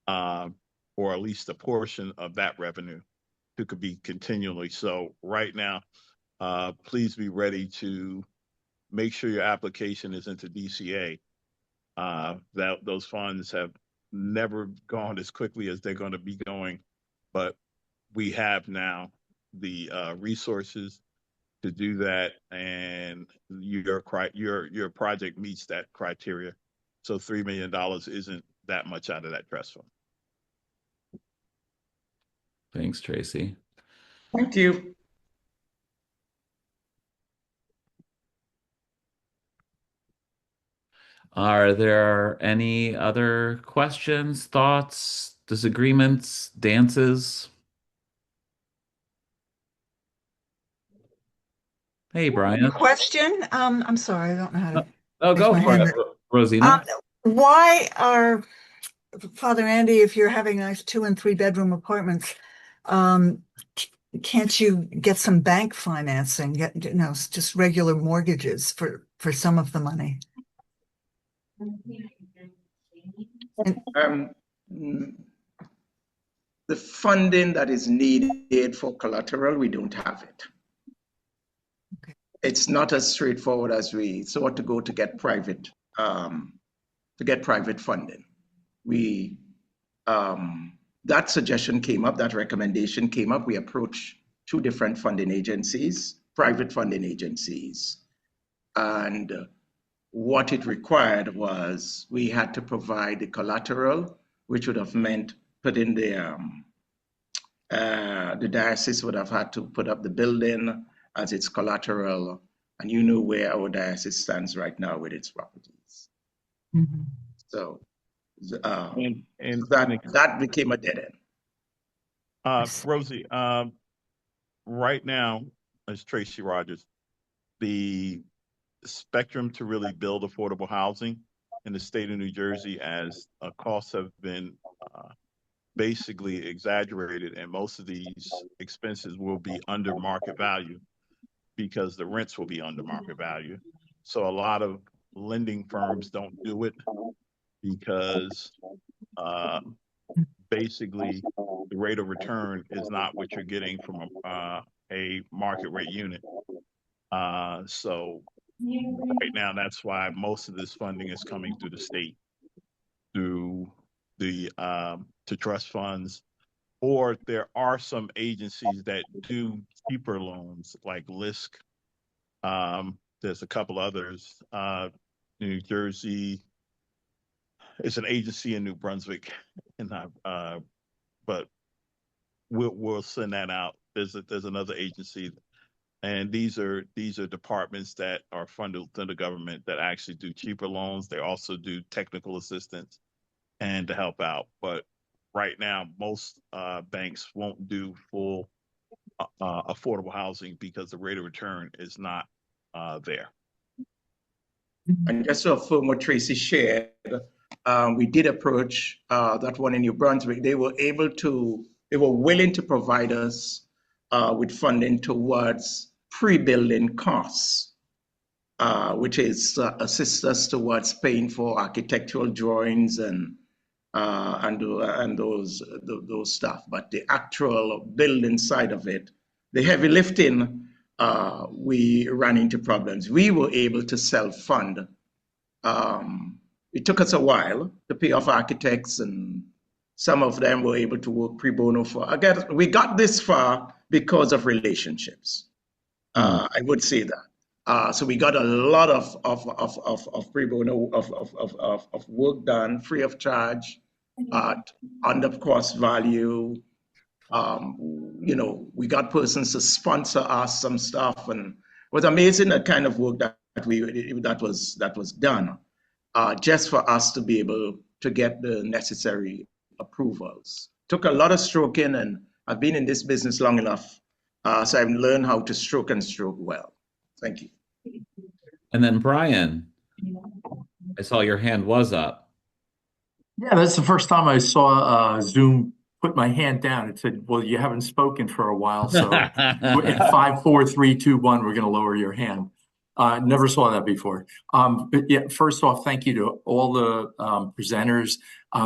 or at least a portion of that revenue to could be continually. So right now, please be ready to make sure your application is into DCA. That those funds have never gone as quickly as they're going to be going, but we have now the resources to do that, and your project meets that criteria. So $3 million isn't that much out of that trust fund. Thanks, Tracy. Thank you. Are there any other questions, thoughts, disagreements, dances? Hey, Brian. Question. I'm sorry, I don't know how to. Oh, raise go my for hand. it, Rosina. Why are, Father Andy, if you're having nice 2 and 3 bedroom apartments, can't you get some bank financing? Just regular mortgages for some of the money. The funding that is needed for collateral, we don't have it. Okay. It's not as straightforward as we thought to go to get private funding. We that suggestion came up, that recommendation came up. We approached 2 different funding agencies, private funding agencies, and what it required was we had to provide the collateral, which would have meant putting the diocese would have had to put up the building as its collateral, and you know where our diocese stands right now with its properties. Mm-hmm. So that became a dead end. Rosie, right now, as Tracy Rogers, the spectrum to really build affordable housing in the state of New Jersey, as costs have been basically exaggerated, and most of these expenses will be under market value because the rents will be under market value. So a lot of lending firms don't do it because basically the rate of return is not what you're getting from a market rate unit. So right now, that's why most of this funding is coming through the state, through the to trust funds, or there are some agencies that do cheaper loans like LISC. There's a couple others. New Jersey, it's an agency in New Brunswick, and but we'll send that out. There's another agency. And these are departments that are funded through the government that actually do cheaper loans. They also do technical assistance and to help out. But right now, most banks won't do full affordable housing because the rate of return is not there. And just to affirm what Tracy shared, we did approach that one in New Brunswick. They were willing to provide us with funding towards pre-building costs, which is assist us towards paying for architectural drawings and those stuff. But the actual building side of it, the heavy lifting, we ran into problems. We were able to self-fund. It took us a while to pay off architects, and some of them were able to work pre bono for. Again, we got this far because of relationships. I would say that. So we got a lot of pre bono of work done free of charge, under cost value. We got persons to sponsor us some stuff, and it was amazing the kind of work that was done, just for us to be able to get the necessary approvals. Took a lot of stroking, and I've been in this business long enough, so I've learned how to stroke and stroke well. Thank you. And then Brian, I saw your hand was up. Yeah, that's the first time I saw Zoom put my hand down. It said, well, you haven't spoken for a while, so in 5, 4, 3, 2, 1, we're going to lower your hand. Never saw that before. But yeah, first off, thank you to all the presenters.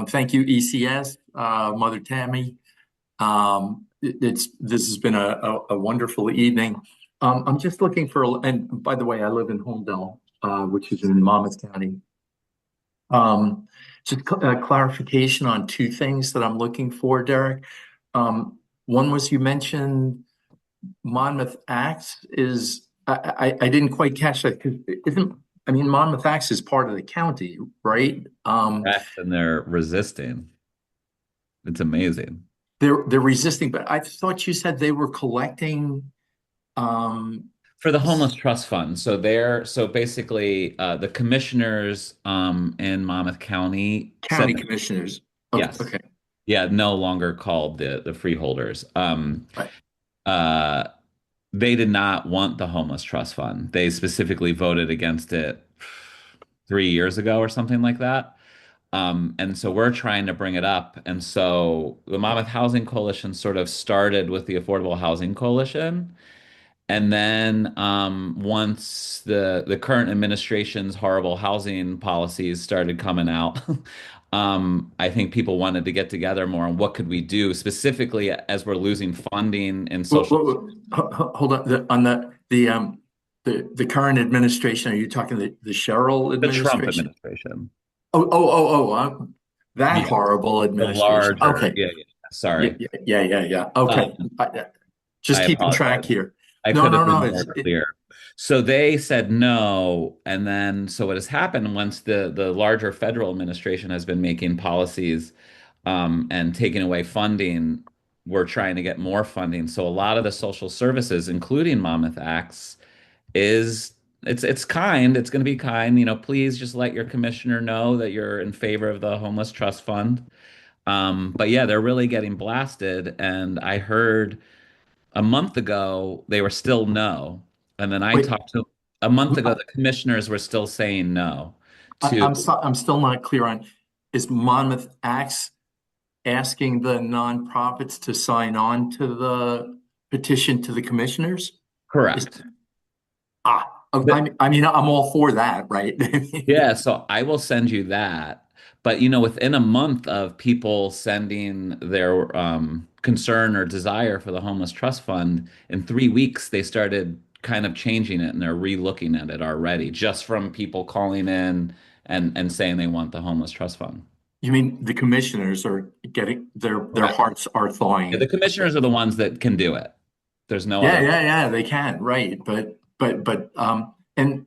Thank you, ECS, Mother Tammy. This has been a wonderful evening. I'm just looking for, and by the way, I live in Holmdel, which is in Monmouth County. Just a clarification on two things that I'm looking for, Derek. One was you mentioned Monmouth Acts is, I didn't quite catch that because Monmouth Acts is part of the county, right? Correct, and they're resisting. It's amazing. They're resisting, but I thought you said they were collecting for the homeless trust fund. So basically the commissioners in Monmouth County county said, commissioners. yes. Okay. Yeah, no longer called the freeholders. Right. They did not want the homeless trust fund. They specifically voted against it 3 years ago or something like that. And so we're trying to bring it up. And so the Monmouth Housing Coalition sort of started with the Affordable Housing Coalition. And then once the current administration's horrible housing policies started coming out, I think people wanted to get together more on what could we do specifically as we're losing funding in social. Hold on. On the current administration, are you talking the Cheryl administration? The Trump administration. That horrible administration. The larger, okay. Yeah. Sorry. Yeah. Okay. Just keeping track here. I could have been more clear. So they said no, and then so what has happened once the larger federal administration has been making policies and taking away funding, we're trying to get more funding. So a lot of the social services, including Monmouth Acts, it's kind. It's going to be kind. Please just let your commissioner know that you're in favor of the homeless trust fund. But yeah, they're really getting blasted, and I heard a month ago, they were still no. And then I talked to a month ago, the commissioners were still saying no. I'm still not clear on, is Monmouth Acts asking the nonprofits to sign on to the petition to the commissioners? Correct. I'm all for that, right? Yeah, so I will send you that. But within a month of people sending their concern or desire for the homeless trust fund, in 3 weeks they started kind of changing it and they're re-looking at it already, just from people calling in and saying they want the homeless trust fund. You mean the commissioners are getting their hearts are thawing? Yeah, the commissioners are the ones that can do it. There's no other. Yeah, they can, right? But and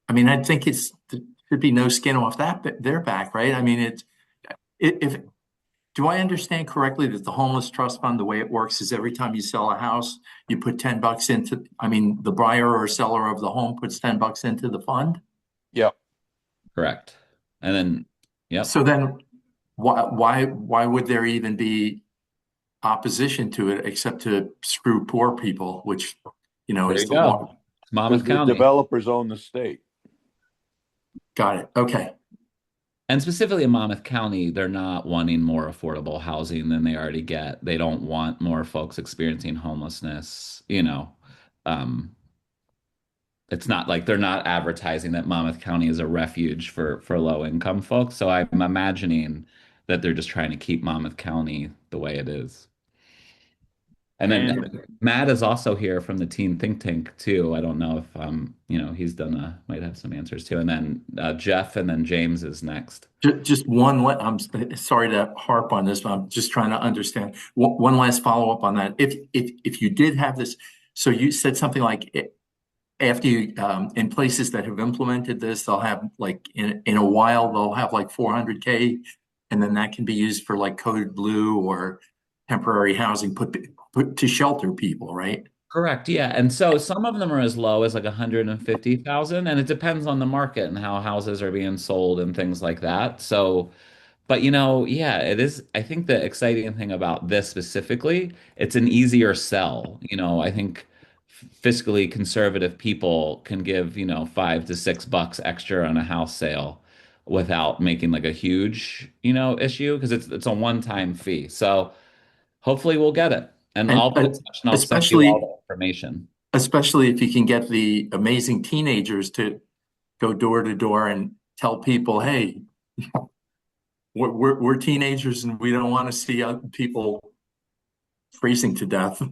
I think should be no skin off their back, right? Do I understand correctly that the homeless trust fund, the way it works is every time you sell a house, you put $10 into, the buyer or seller of the home puts $10 into the fund? Yep. Correct. And then, yeah. So then why would there even be opposition to it except to screw poor people, which, is the law? Monmouth County. The developers own the state. Got it. Okay. And specifically in Monmouth County, they're not wanting more affordable housing than they already get. They don't want more folks experiencing homelessness. It's not like they're not advertising that Monmouth County is a refuge for low-income folks. So I'm imagining that they're just trying to keep Monmouth County the way it is. And then Matt is also here from the Teen Think Tank too. I don't know if he's might have some answers too. And then Jeff, and then James is next. Just one. I'm sorry to harp on this, but I'm just trying to understand. One last follow up on that. If you did have this, so you said something like after you in places that have implemented this, they'll have like in a while they'll have like 400K, and then that can be used for like code blue or temporary housing put to shelter people, right? Correct. Yeah. And so some of them are as low as like 150,000, and it depends on the market and how houses are being sold and things like that. So, but yeah, it is. I think the exciting thing about this specifically, it's an easier sell. I think fiscally conservative people can give, $5 to $6 extra on a house sale without making like a huge, issue, because it's a one-time fee. So hopefully we'll get it. And I'll be in touch and I'll send you all the information. Especially if you can get the amazing teenagers to go door to door and tell people, hey, we're teenagers and we don't want to see people freezing to death.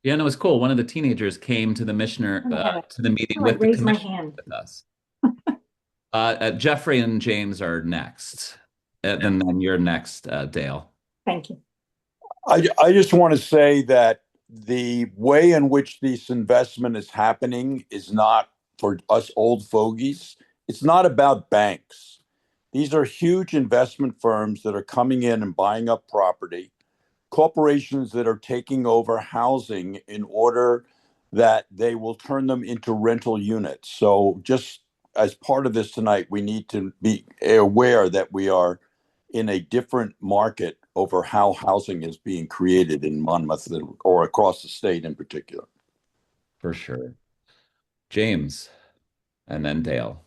Yeah, and it was cool. One of the teenagers came to the to the meeting with the Raise my commissioner hand. with us. Jeffrey and James are next. And then you're next, Dale. Thank you. I just want to say that the way in which this investment is happening is not for us old fogies. It's not about banks. These are huge investment firms that are coming in and buying up property, corporations that are taking over housing in order that they will turn them into rental units. So just as part of this tonight, we need to be aware that we are in a different market over how housing is being created in Monmouth or across the state in particular. For sure. James, and then Dale.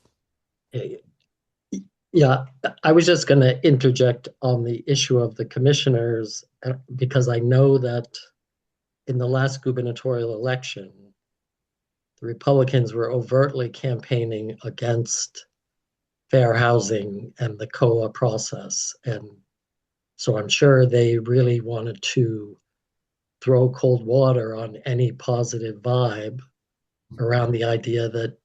Yeah, I was just going to interject on the issue of the commissioners because I know that in the last gubernatorial election, the Republicans were overtly campaigning against fair housing and the COA process. And so I'm sure they really wanted to throw cold water on any positive vibe around the idea that,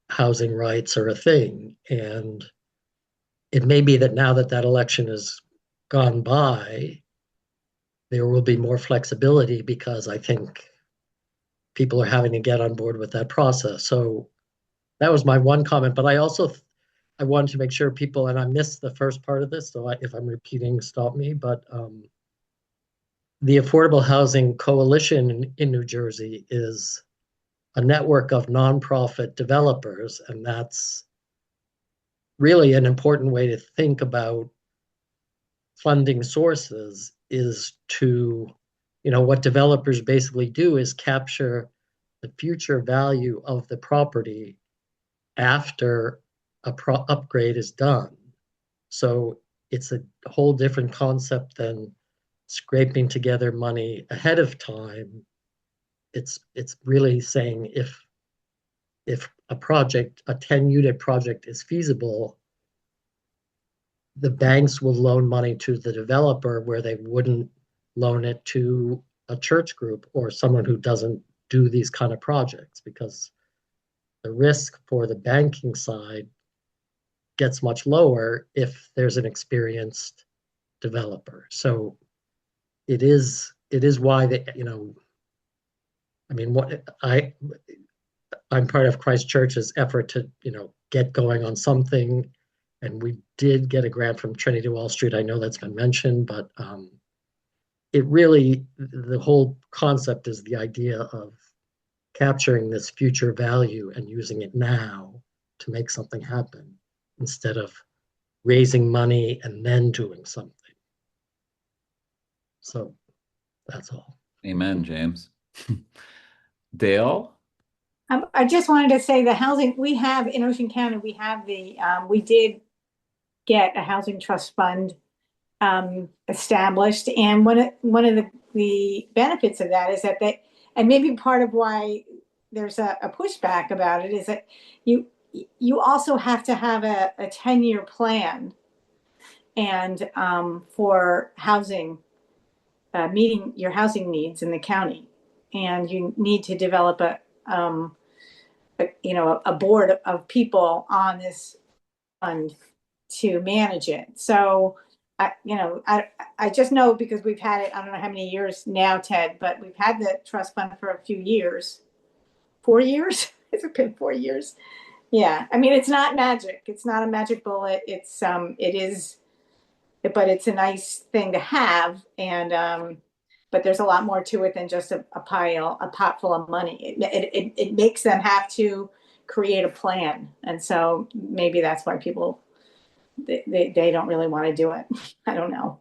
housing rights are a thing. And it may be that now that that election has gone by, there will be more flexibility because I think people are having to get on board with that process. So that was my one comment. But I wanted to make sure people, and I missed the first part of this, so if I'm repeating, stop me. But the Affordable Housing Coalition in New Jersey is a network of nonprofit developers, and that's really an important way to think about funding sources is to, what developers basically do is capture the future value of the property after upgrade is done. So it's a whole different concept than scraping together money ahead of time. It's really saying if a 10-unit project is feasible, the banks will loan money to the developer where they wouldn't loan it to a church group or someone who doesn't do these kind of projects, because the risk for the banking side gets much lower if there's an experienced developer. So it is why I'm part of Christ Church's effort to, get going on something. And we did get a grant from Trinity Wall Street. I know that's been mentioned, but the whole concept is the idea of capturing this future value and using it now to make something happen instead of raising money and then doing something. So that's all. Amen, James. Dale? I just wanted to say the housing we have in Ocean County, we did get a housing trust fund established, and one of the benefits of that is that and maybe part of why there's a pushback about it is that you also have to have a 10-year plan and for housing, meeting your housing needs in the county, and you need to develop a board of people on this fund to manage it. So I just know because we've had it, I don't know how many years now, Ted, but we've had the trust fund for a few years. 4 years? Has it been 4 years? Yeah. I mean, it's not magic. It's not a magic bullet. But it's a nice thing to have. And, but there's a lot more to it than just a pot full of money. It makes them have to create a plan. And so maybe that's why people, they don't really want to do it. I don't know.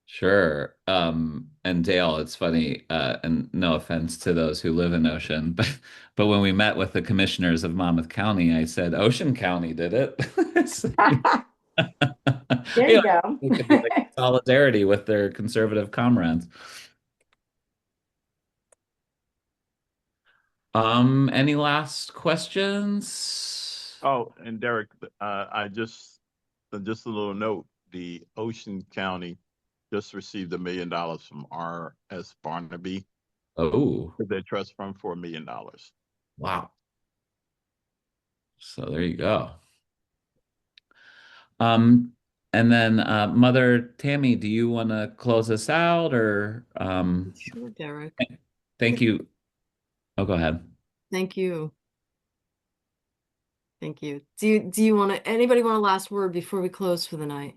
Sure. And Dale, it's funny, and no offense to those who live in Ocean, but when we met with the commissioners of Monmouth County, I said Ocean County did it. There you go. It could be like solidarity with their conservative comrades. Any last questions? Oh, and Derek, just a little note, the Ocean County just received $1 million from R.S. Barnaby, Oh, their trust fund, for $1 million. wow. So there you go. Um, and then Mother Tammy, do you want to close us out or Sure, Derek. thank you. Oh, go ahead. Thank you. Thank you. Do you want to, anybody want a last word before we close for the night?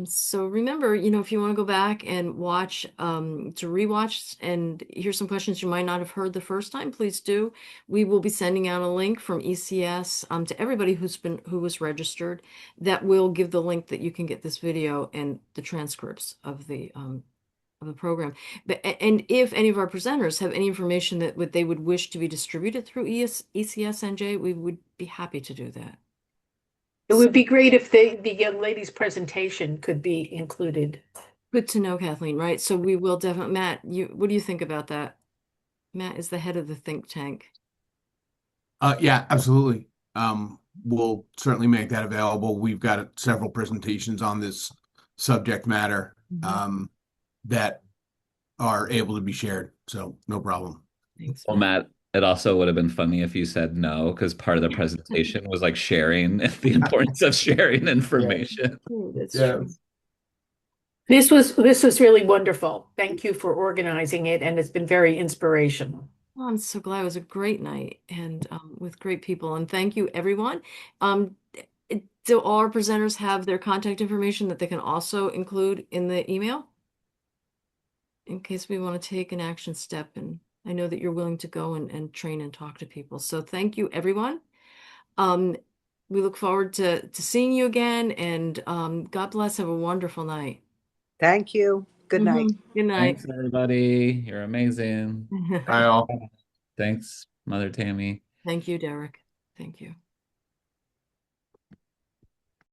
So remember, if you want to go back and watch, to rewatch and hear some questions you might not have heard the first time, please do. We will be sending out a link from ECS to everybody who was registered. That will give the link that you can get this video and the transcripts of the program. And if any of our presenters have any information that they would wish to be distributed through ECSNJ, we would be happy to do that. It would be great if the young lady's presentation could be included. Good to know, Kathleen, right? So we will definitely, Matt, what do you think about that? Matt is the head of the think tank. Yeah, absolutely. We'll certainly make that available. We've got several presentations on this subject matter that are able to be shared. So no problem. Thanks, Well, Matt, it also would have been funny if you said no, because part of the presentation was like sharing the importance of sharing information. That's Yeah. true. This was really wonderful. Thank you for organizing it, and it's been very inspirational. Well, I'm so glad. It was a great night and with great people. And thank you, everyone. Do all our presenters have their contact information that they can also include in the email? In case we want to take an action step, and I know that you're willing to go and train and talk to people. So thank you, everyone. We look forward to seeing you again, and God bless. Have a wonderful night. Thank you. Good night. Good night. Thanks, everybody. You're amazing. Bye all. Thanks, Mother Tammy. Thank you, Derek. Thank you.